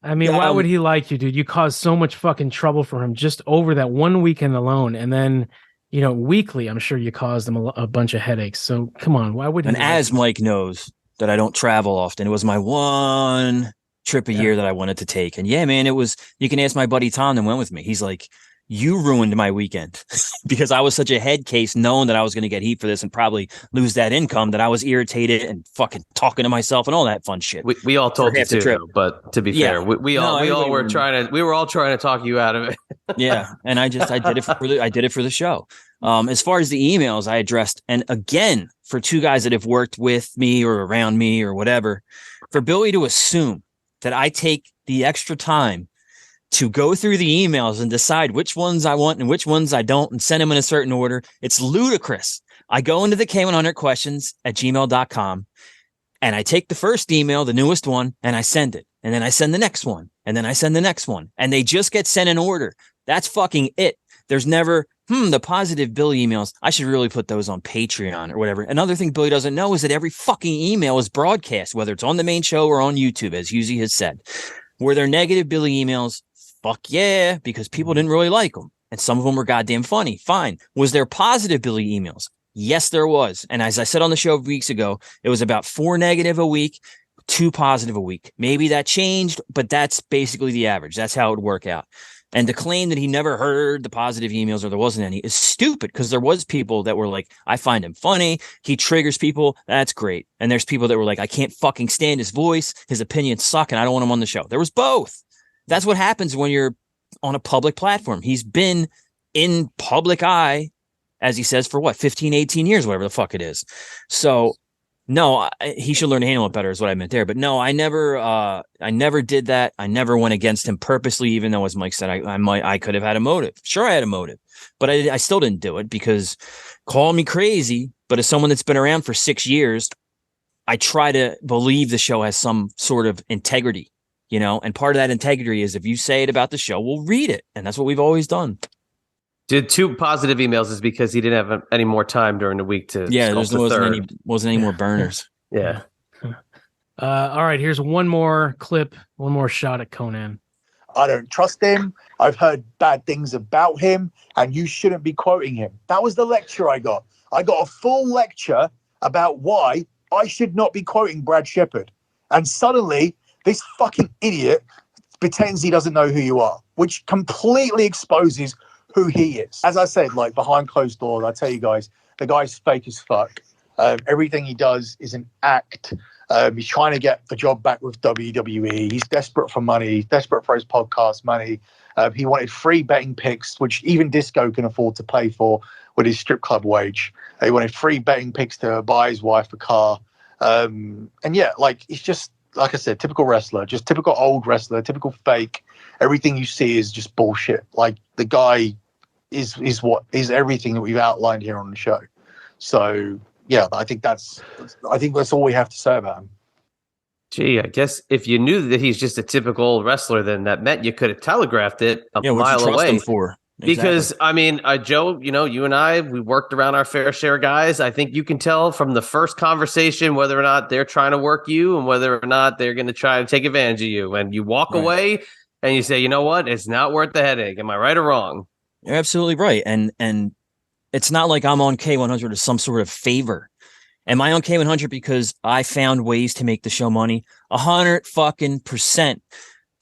I mean, why would he like you, dude? You caused so much fucking trouble for him just over that one weekend alone. And then, weekly, I'm sure you caused him a bunch of headaches. So come on, why would he? And as Mike knows that I don't travel often, it was my one trip a year that I wanted to take. And yeah, man, you can ask my buddy Tom that went with me. He's like, you ruined my weekend because I was such a head case knowing that I was going to get heat for this and probably lose that income, that I was irritated and fucking talking to myself and all that fun shit. We all told you to, but to be fair, we were all trying to talk you out of it. Yeah. And I did it for the show. As far as the emails I addressed, and again, for two guys that have worked with me or around me or whatever, for Billy to assume that I take the extra time to go through the emails and decide which ones I want and which ones I don't and send them in a certain order. It's ludicrous. I go into the K100questions@gmail.com and I take the first email, the newest one, and I send it. And then I send the next one. And then I send the next one. And they just get sent in order. That's fucking it. There's never, the positive Billy emails. I should really put those on Patreon or whatever. Another thing Billy doesn't know is that every fucking email is broadcast, whether it's on the main show or on YouTube, as Husey has said. Were there negative Billy emails? Fuck yeah, because people didn't really like them. And some of them were goddamn funny. Fine. Was there positive Billy emails? Yes, there was. And as I said on the show weeks ago, it was about 4 negative a week, 2 positive a week. Maybe that changed, but that's basically the average. That's how it would work out. And to claim that he never heard the positive emails or there wasn't any is stupid, because there was people that were like, I find him funny. He triggers people. That's great. And there's people that were like, I can't fucking stand his voice. His opinions suck and I don't want him on the show. There was both. That's what happens when you're on a public platform. He's been in public eye, as he says, for 15, 18 years, whatever the fuck it is. So no, he should learn to handle it better is what I meant there. But no, I never did that. I never went against him purposely, even though, as Mike said, I could have had a motive. Sure, I had a motive, but I still didn't do it, because call me crazy, but as someone that's been around for 6 years, I try to believe the show has some sort of integrity. And part of that integrity is if you say it about the show, we'll read it. And that's what we've always done. Did 2 positive emails is because he didn't have any more time during the week to. Yeah, there wasn't any more burners. Yeah. All right, here's one more clip, one more shot at Conan. I don't trust him. I've heard bad things about him, and you shouldn't be quoting him. That was the lecture I got. I got a full lecture about why I should not be quoting Brad Shepard. And suddenly, this fucking idiot pretends he doesn't know who you are, which completely exposes who he is. As I said, behind closed doors, I tell you guys, the guy's fake as fuck. Everything he does is an act. He's trying to get the job back with WWE. He's desperate for money. He's desperate for his podcast money. He wanted free betting picks, which even Disco can afford to pay for with his strip club wage. He wanted free betting picks to buy his wife a car. It's just, like I said, typical wrestler, just typical old wrestler, typical fake. Everything you see is just bullshit. The guy is everything that we've outlined here on the show. So yeah, I think that's all we have to say about him. Gee, I guess if you knew that he's just a typical old wrestler, then that meant you could have telegraphed it a mile away. Him for? Because I mean, Joe, you and I, we worked around our fair share of guys. I think you can tell from the first conversation whether or not they're trying to work you and whether or not they're going to try to take advantage of you. And you walk away and you say, you know what? It's not worth the headache. Am I right or wrong? You're absolutely right. And it's not like I'm on K100 as some sort of favor. Am I on K100 because I found ways to make the show money? 100%.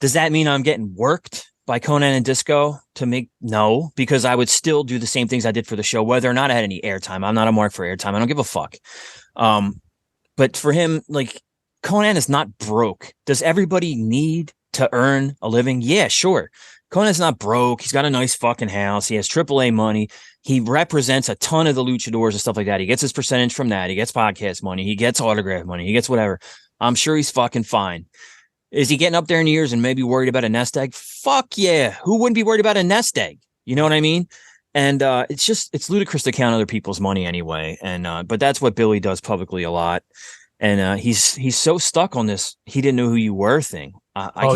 Does that mean I'm getting worked by Conan and Disco to make? No, because I would still do the same things I did for the show, whether or not I had any airtime. I'm not a mark for airtime. I don't give a fuck. But for him, like, Conan is not broke. Does everybody need to earn a living? Yeah, sure. Conan's not broke. He's got a nice fucking house. He has AAA money. He represents a ton of the luchadors and stuff like that. He gets his percentage from that. He gets podcast money. He gets autograph money. He gets whatever. I'm sure he's fucking fine. Is he getting up there in years and maybe worried about a nest egg? Fuck yeah. Who wouldn't be worried about a nest egg? You know what I mean? And it's ludicrous to count other people's money anyway. And but that's what Billy does publicly a lot. And he's so stuck on this "he didn't know who you were" thing.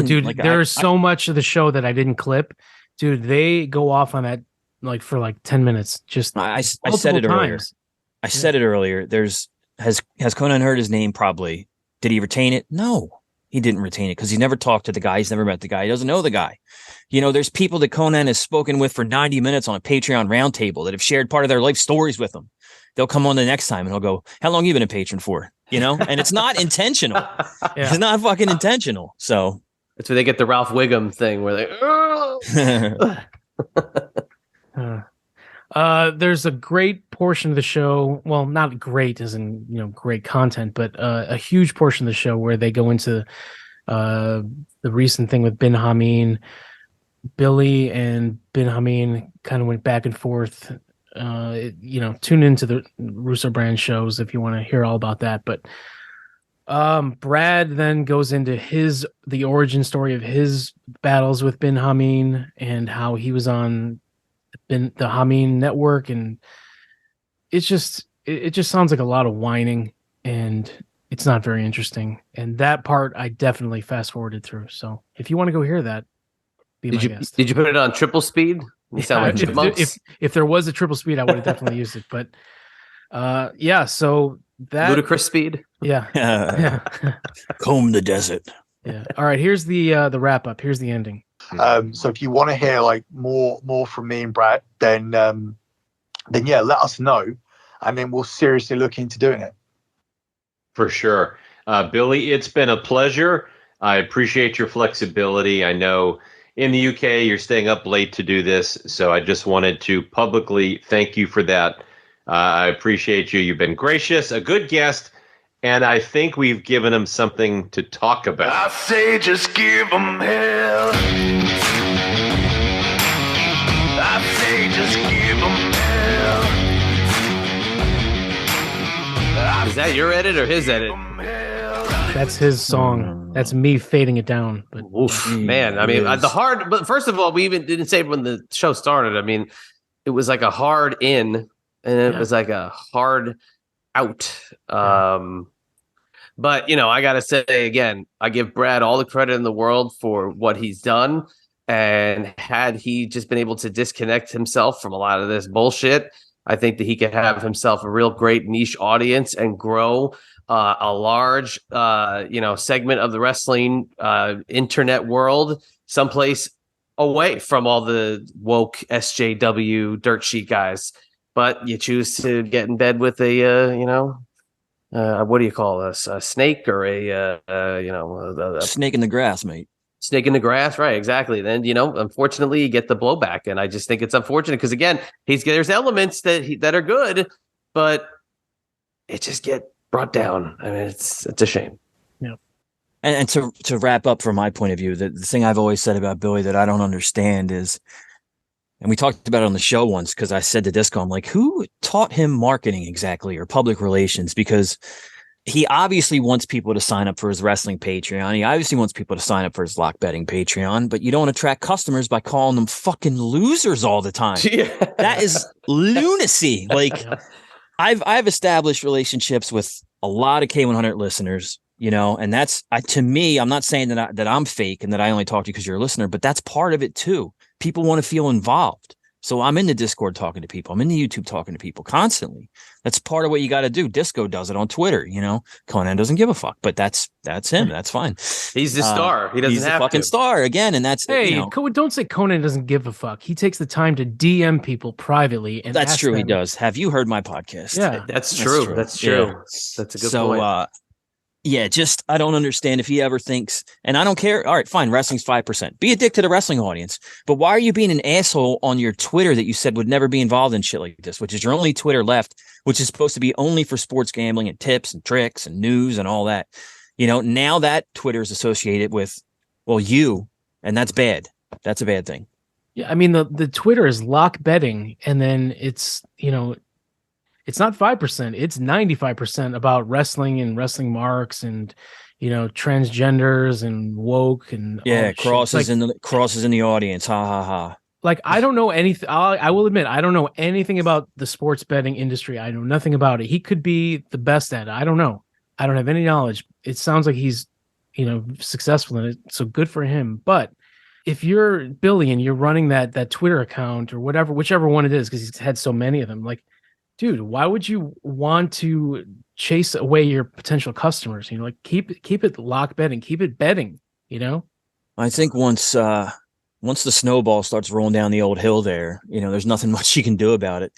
Dude, there's so much of the show that I didn't clip. Dude, they go off on that for 10 minutes. Just I said it earlier. I said it earlier. Has Conan heard his name? Probably. Did he retain it? No. He didn't retain it because he never talked to the guy. He's never met the guy. He doesn't know the guy. There's people that Conan has spoken with for 90 minutes on a Patreon roundtable that have shared part of their life stories with him. They'll come on the next time and he'll go, "How long have you been a patron for?" And it's not intentional. Yeah. It's not fucking intentional. So that's where they get the Ralph Wiggum thing where they, there's a great portion of the show. Well, not great as in, great content, but a huge portion of the show where they go into the recent thing with Bin Hameen. Billy and Bin Hameen kind of went back and forth. Tune into the Russo brand shows if you want to hear all about that. But Brad then goes into the origin story of his battles with Bin Hameen and how he was on the Hameen network, and it just sounds like a lot of whining, and it's not very interesting. And that part I definitely fast forwarded through. So if you want to go hear that, be my guest. Did you put it on triple speed? You sound like chipmunks. If there was a triple speed, I would have definitely used it. But so that ludicrous speed. Yeah. Comb the desert. Yeah. All right. Here's the wrap up. Here's the ending. So if you want to hear more from me and Brad, then yeah, let us know, and then we'll seriously look into doing it. For sure. Billy, it's been a pleasure. I appreciate your flexibility. I know in the UK you're staying up late to do this, so I just wanted to publicly thank you for that. I appreciate you. You've been gracious, a good guest, and I think we've given him something to talk about. I say just give him hell. I say just give him hell. Is that your edit or his edit? That's his song. That's me fading it down. But oof, man, I mean, but first of all, we even didn't say when the show started. I mean, it was like a hard in, and it was like a hard out. But I gotta say again, I give Brad all the credit in the world for what he's done, and had he just been able to disconnect himself from a lot of this bullshit, I think that he could have himself a real great niche audience and grow a large, segment of the wrestling internet world, someplace away from all the woke SJW dirt sheet guys. But you choose to get in bed with a, what do you call this? A snake or a snake in the grass, mate. Snake in the grass, right? Exactly. Then unfortunately, you get the blowback, and I just think it's unfortunate because again, there's elements that are good, but it just get brought down. I mean, it's a shame. Yeah. And to wrap up from my point of view, the thing I've always said about Billy that I don't understand is, and we talked about it on the show once because I said to Disco, I'm like, who taught him marketing exactly or public relations? Because he obviously wants people to sign up for his wrestling Patreon. He obviously wants people to sign up for his lock betting Patreon, but you don't attract customers by calling them fucking losers all the time. Yeah. That is lunacy. Like, I've established relationships with a lot of K100 listeners, and that's to me, I'm not saying that I'm fake and that I only talk to you because you're a listener, but that's part of it too. People want to feel involved. So I'm in the Discord talking to people. I'm in the YouTube talking to people constantly. That's part of what you got to do. Disco does it on Twitter. Conan doesn't give a fuck, but that's him. That's fine. He's the star. He doesn't he's have the fucking to. star again, and that's Don't say Conan doesn't give a fuck. He takes the time to DM people privately, and that's ask true. them. He does. Have you heard my podcast? Yeah, that's true. That's true. Yeah. That's a good point. I don't understand if he ever thinks, and I don't care. All right, fine. Wrestling's 5%. Be a dick to the wrestling audience. But why are you being an asshole on your Twitter that you said would never be involved in shit like this, which is your only Twitter left, which is supposed to be only for sports gambling and tips and tricks and news and all that. Now that Twitter is associated with, you, and that's bad. That's a bad thing. Yeah, I mean the Twitter is lock betting, and then it's it's not 5%, it's 95% about wrestling and wrestling marks and transgenders and woke and crosses in the audience. Ha ha ha. Like, I don't know anything. I will admit, I don't know anything about the sports betting industry. I know nothing about it. He could be the best at it. I don't know. I don't have any knowledge. It sounds like he's successful in it, so good for him. But if you're Billy and you're running that Twitter account or whichever one it is, because he's had so many of them, like, dude, why would you want to chase away your potential customers? Keep it lock betting, keep it betting. I think once the snowball starts rolling down the old hill, there's nothing much you can do about it.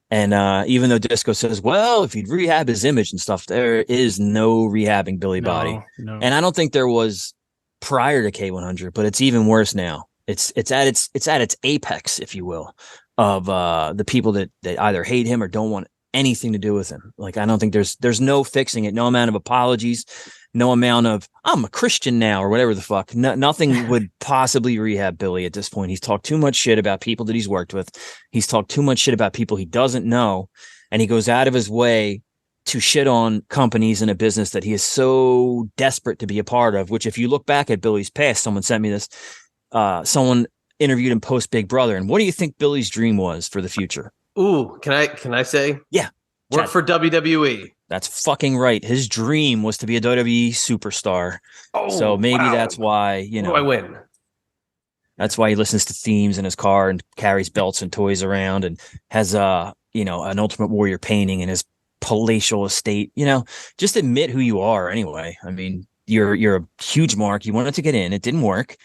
And even though Disco says, well, if he'd rehab his image and stuff, there is no rehabbing Billy Bhatti. No. And I don't think there was prior to K100, but it's even worse now. It's at its apex, if you will, of the people that either hate him or don't want anything to do with him. Like, I don't think there's no fixing it. No amount of apologies, no amount of I'm a Christian now or whatever the fuck. Nothing would possibly rehab Billy at this point. He's talked too much shit about people that he's worked with. He's talked too much shit about people he doesn't know, and he goes out of his way to shit on companies in a business that he is so desperate to be a part of. Which, if you look back at Billy's past, someone sent me this. Someone interviewed him post Big Brother, and what do you think Billy's dream was for the future? Ooh, can I say? Yeah, work for WWE. That's fucking right. His dream was to be a WWE superstar. Oh, so maybe that's why I win. That's why he listens to themes in his car and carries belts and toys around and has an Ultimate Warrior painting in his palatial estate. Just admit who you are anyway. I mean, you're a huge mark. You wanted to get in, it didn't work.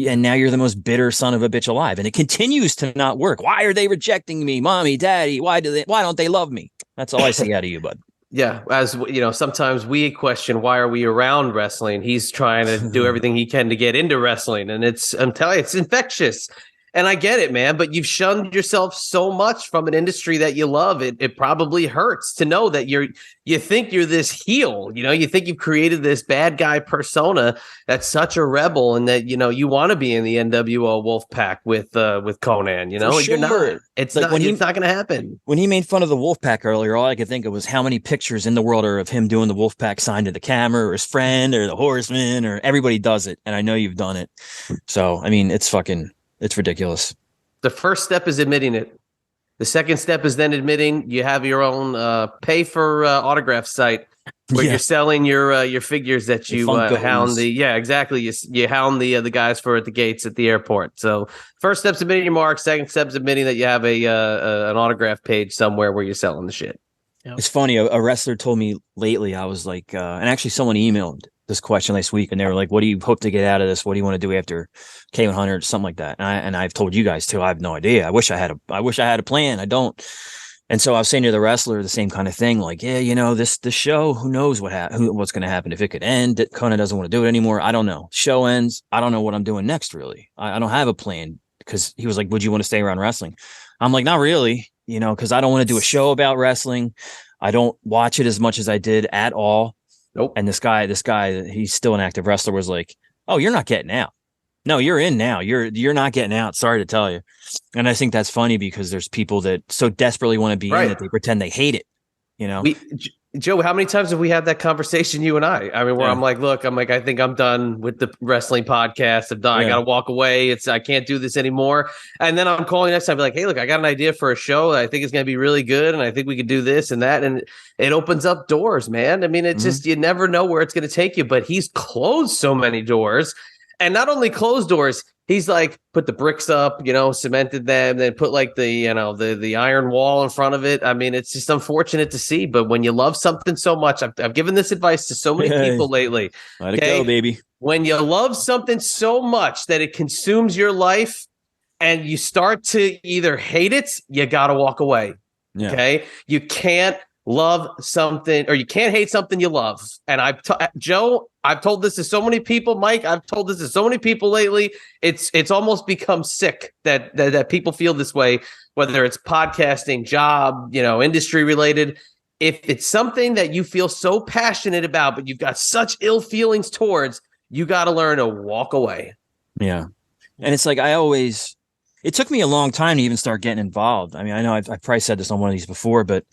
And now you're the most bitter son of a bitch alive, and it continues to not work. Why are they rejecting me, mommy, daddy? Why don't they love me? That's all I see out of you, bud. Yeah, as sometimes we question why are we around wrestling. He's trying to do everything he can to get into wrestling, and I'm telling you, it's infectious. And I get it, man, but you've shunned yourself so much from an industry that you love. It probably hurts to know that you think you're this heel, you think you've created this bad guy persona that's such a rebel, and that you want to be in the NWO Wolfpack with Conan, For You're not. sure. It's like not. It's not going to happen. When he made fun of the Wolfpack earlier, all I could think of was how many pictures in the world are of him doing the Wolfpack sign to the camera, or his friend, or the Horseman, or everybody does it, and I know you've done it. So I mean, it's ridiculous. The first step is admitting it. The second step is then admitting you have your own pay for autograph site where you're selling your figures that you hound the. Yeah, exactly. You hound the guys for at the gates at the airport. So first step's admitting your mark. Second step's admitting that you have an autograph page somewhere where you're selling the shit. Yep. It's funny. A wrestler told me lately. I was like, and actually, someone emailed this question last week, and they were like, "What do you hope to get out of this? What do you want to do after K100, something like that?" And I've told you guys too. I have no idea. I wish I had a plan. I don't. And so I was saying to the wrestler the same kind of thing, like, yeah, this show, who knows what's going to happen if it could end. Conan doesn't want to do it anymore. I don't know. Show ends. I don't know what I'm doing next. Really, I don't have a plan, because he was like, "Would you want to stay around wrestling?" I'm like, "Not really, because I don't want to do a show about wrestling. I don't watch it as much as I did at all." Nope. And this guy, he's still an active wrestler, was like, "Oh, you're not getting out. No, you're in now. You're not getting out. Sorry to tell you." And I think that's funny, because there's people that so desperately want to be in that they pretend they hate it. Joe, how many times have we had that conversation, you and I? I mean, where I'm like, I think I'm done with the wrestling podcast. I'm done. I got to walk away. I can't do this anymore. And then I'm calling next time, be like, "Hey, look, I got an idea for a show that I think is going to be really good, and I think we could do this and that." And it opens up doors, man. I mean, it's just, you never know where it's going to take you, but he's closed so many doors. And not only closed doors, He's like put the bricks up, cemented them, then put like the iron wall in front of it. I mean, it's just unfortunate to see. But when you love something so much, I've given this advice to so many people lately. Let it go, baby. When you love something so much that it consumes your life and you start to either hate it, you got to walk away. Yeah. Okay. You can't love something or you can't hate something you love. And Joe, I've told this to so many people. Mike, I've told this to so many people lately. It's almost become sick that people feel this way, whether it's podcasting, job, industry related. If it's something that you feel so passionate about, but you've got such ill feelings towards, you got to learn to walk away. Yeah. And it's like, it took me a long time to even start getting involved. I mean, I know I've probably said this on one of these before, but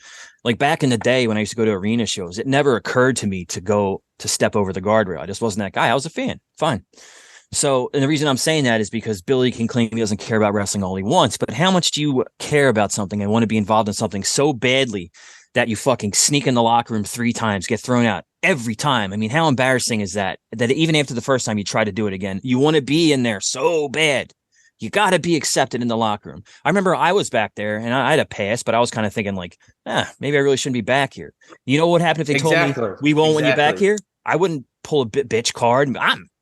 like back in the day when I used to go to arena shows, it never occurred to me to step over the guardrail. I just wasn't that guy. I was a fan. Fine. So, and the reason I'm saying that is because Billy can claim he doesn't care about wrestling all he wants, but how much do you care about something and want to be involved in something so badly that you fucking sneak in the locker room 3 times, get thrown out every time? I mean, how embarrassing is that? That even after the first time you try to do it again, you want to be in there so bad. You got to be accepted in the locker room. I remember I was back there and I had a pass, but I was kind of thinking like, maybe I really shouldn't be back here. You know what happened if they told me we won't want you back here? I wouldn't pull a bitch card.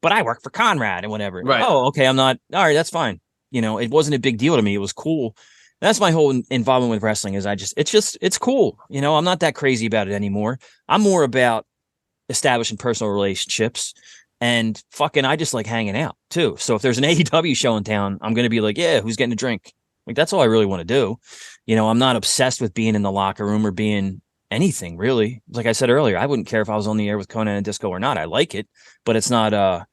But I work for Conrad and whatever. Right. Oh, okay. I'm not. All right. That's fine. It wasn't a big deal to me. It was cool. That's my whole involvement with wrestling is it's cool. I'm not that crazy about it anymore. I'm more about establishing personal relationships. And fucking, I just like hanging out too. So if there's an AEW show in town, I'm going to be like, yeah, who's getting a drink? Like, that's all I really want to do. I'm not obsessed with being in the locker room or being anything really. Like I said earlier, I wouldn't care if I was on the air with Conan and Disco or not. I like it, but it's not,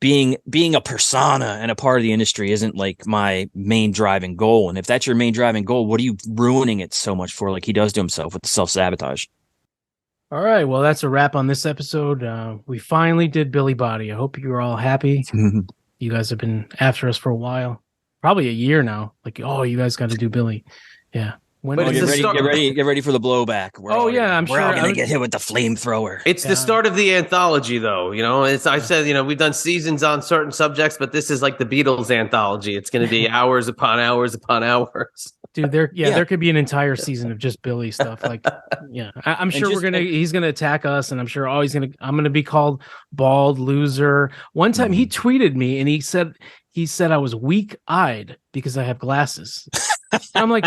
being a persona and a part of the industry isn't like my main driving goal. And if that's your main driving goal, what are you ruining it so much for? Like he does to himself with the self-sabotage. All right, well, that's a wrap on this episode. We finally did Billi Bhatti. I hope you're all happy. You guys have been after us for a while, probably a year now. Like, oh, you guys got to do Billy. Yeah. Get ready for the blowback. I'm sure. We're all going to get hit with the flamethrower. It's the start of the anthology, though. I said, we've done seasons on certain subjects, but this is like the Beatles anthology. It's going to be hours upon hours upon hours. Dude, there could be an entire season of just Billy stuff. Like, yeah, I'm sure he's gonna attack us, and I'm sure I'm gonna be called bald loser. One time he tweeted me and he said I was weak-eyed because I have glasses. I'm like,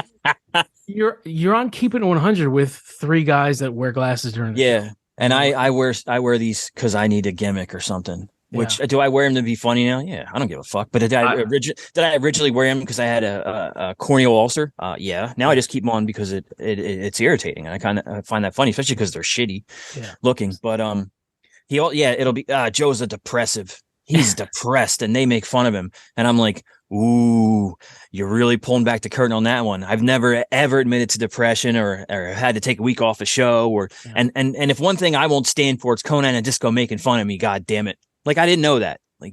you're on Keepin It 100 with 3 guys that wear glasses during the show. And I wear these because I need a gimmick or something. Which do I wear them to be funny now? Yeah, I don't give a fuck. But did I originally wear them because I had a corneal ulcer? Yeah. Now I just keep them on because it's irritating, and I find that funny, especially because they're shitty looking. But it'll be Joe's a depressive. He's depressed, and they make fun of him, and I'm like, ooh, you're really pulling back the curtain on that one. I've never ever admitted to depression or had to take a week off a show and if one thing I won't stand for, it's Conan and Disco making fun of me. God damn it. Like, I didn't know that. Like,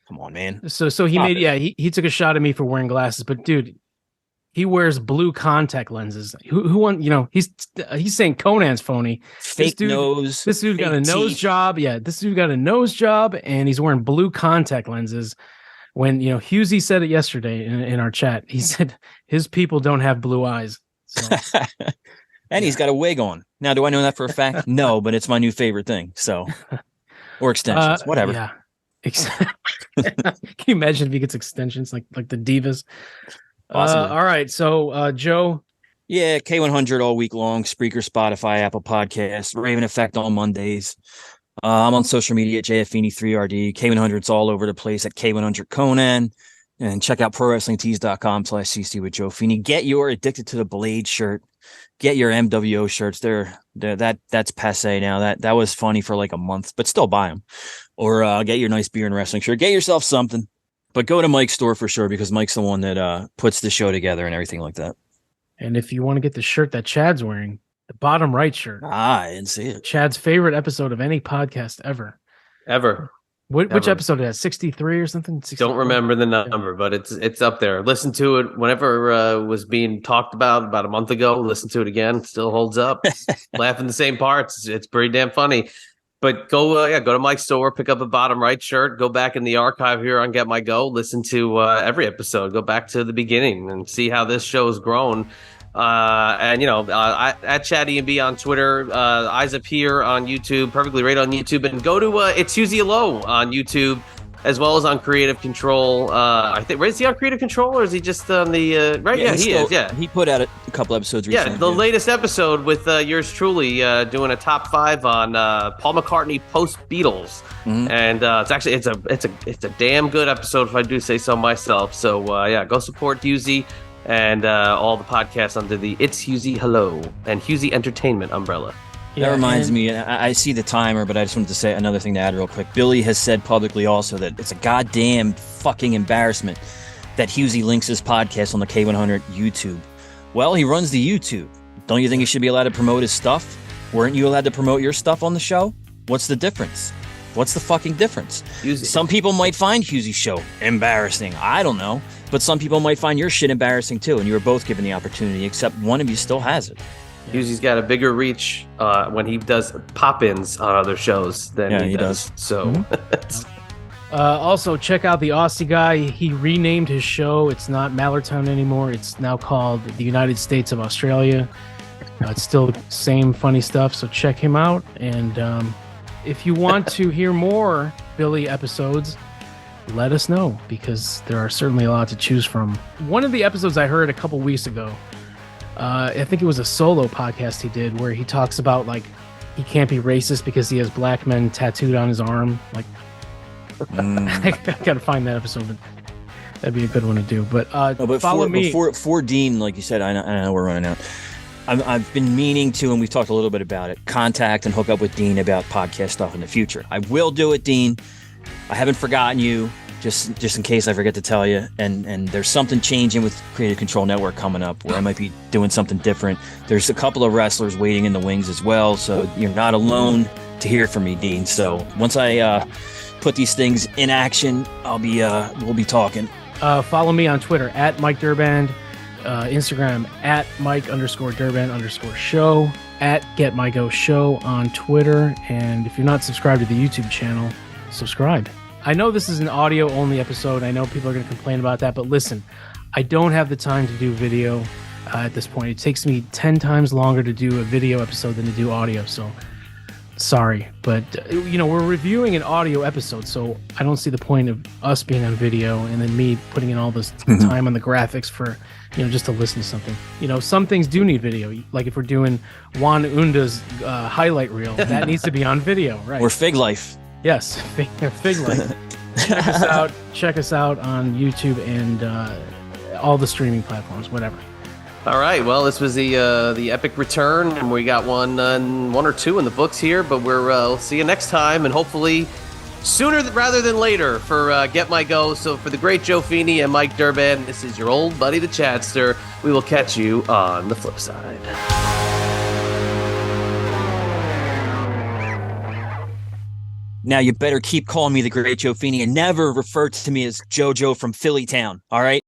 come on, man. So he took a shot at me for wearing glasses, but dude, he wears blue contact lenses. Who won? He's saying Conan's phony. Fake nose. This dude got a nose job. Yeah, this dude got a nose job, and he's wearing blue contact lenses. When Husey said it yesterday in our chat, he said his people don't have blue eyes. So. And he's got a wig on. Now, do I know that for a fact? No, but it's my new favorite thing. So. Or extensions, whatever. Yeah. Can you imagine if he gets extensions like the Divas? All right. So, Joe. Yeah, K100 all week long. Spreaker, Spotify, Apple Podcasts, Raven Effect on Mondays. I'm on social media at JFFeeney3RD. K100's all over the place at K100 Conan. And check out ProWrestlingTees.com/CC with Joe Feeney. Get your Addicted to the Blade shirt. Get your MWO shirts. That's passe now. That was funny for like a month, but still buy them. Or get your nice beer and wrestling shirt. Get yourself something. But go to Mike's store for sure, because Mike's the one that puts the show together and everything like that. And if you want to get the shirt that Chad's wearing, the bottom right shirt. I didn't see it. Chad's favorite episode of any podcast ever. Which episode is that? 63 or something? 64? Don't remember the number, but it's up there. Listen to it whenever it was being talked about a month ago. Listen to it again. It still holds up. Laughing the same parts. It's pretty damn funny. But go to Mike's store, pick up a bottom right shirt, go back in the archive here on Get My Go, listen to every episode, go back to the beginning and see how this show has grown. And at Chatty and B on Twitter, Eyes Up Here on YouTube, Perfectly Right on YouTube, and go to It's Usually Low on YouTube, as well as on Creative Control. I think, is he on Creative Control or is he just on the right? Yeah, he is. Yeah, he put out a couple episodes recently. Yeah, the latest episode with yours truly doing a top 5 on Paul McCartney post Beatles, and it's a damn good episode if I do say so myself. So go support Husey and all the podcasts under the It's Husey Hello and Husey Entertainment umbrella. That reminds me, I see the timer, but I just wanted to say another thing to add real quick. Billy has said publicly also that it's a goddamn fucking embarrassment that Husey links his podcast on the K100 YouTube. Well, he runs the YouTube. Don't you think he should be allowed to promote his stuff? Weren't you allowed to promote your stuff on the show? What's the difference? What's the fucking difference? Some people might find Husey's show embarrassing. I don't know. But some people might find your shit embarrassing too, and you were both given the opportunity, except one of you still has it. Husey's got a bigger reach when he does pop-ins on other shows than he does. So, also check out the Aussie guy. He renamed his show. It's not Mallertown anymore. It's now called the United States of Australia. It's still the same funny stuff. So check him out. And if you want to hear more Billy episodes, let us know, because there are certainly a lot to choose from. One of the episodes I heard a couple weeks ago, I think it was a solo podcast he did, where he talks about like he can't be racist because he has black men tattooed on his arm. Like, I gotta find that episode. But that'd be a good one to do. But follow me. For Dean, like you said, I know we're running out. I've been meaning to, and we've talked a little bit about it, contact and hook up with Dean about podcast stuff in the future. I will do it, Dean. I haven't forgotten you, just in case I forget to tell you. And there's something changing with Creative Control Network coming up where I might be doing something different. There's a couple of wrestlers waiting in the wings as well, so you're not alone to hear from me, Dean. So once I put these things in action, we'll be talking. Follow me on Twitter at Mike Durband, Instagram at Mike_Durband_show, at Get My Go Show on Twitter. And if you're not subscribed to the YouTube channel, subscribe. I know this is an audio only episode. I know people are going to complain about that, but listen, I don't have the time to do video at this point. It takes me 10 times longer to do a video episode than to do audio. So sorry, but we're reviewing an audio episode, so I don't see the point of us being on video and then me putting in all this time on the graphics for, just to listen to something. Some things do need video. Like if we're doing Juan Unda's highlight reel, that needs to be on video, right? Or Fig Life. Yes, Fig Life. Check us out on YouTube and all the streaming platforms, whatever. All right. Well, this was the epic return, and we got one or two in the books here. But we'll see you next time, and hopefully sooner rather than later for Get My Go. So for the great Joe Feeney and Mike Durband, this is your old buddy the Chadster. We will catch you on the flip side. Now you better keep calling me the great Joe Feeney and never refer to me as JoJo from Philly Town. All right.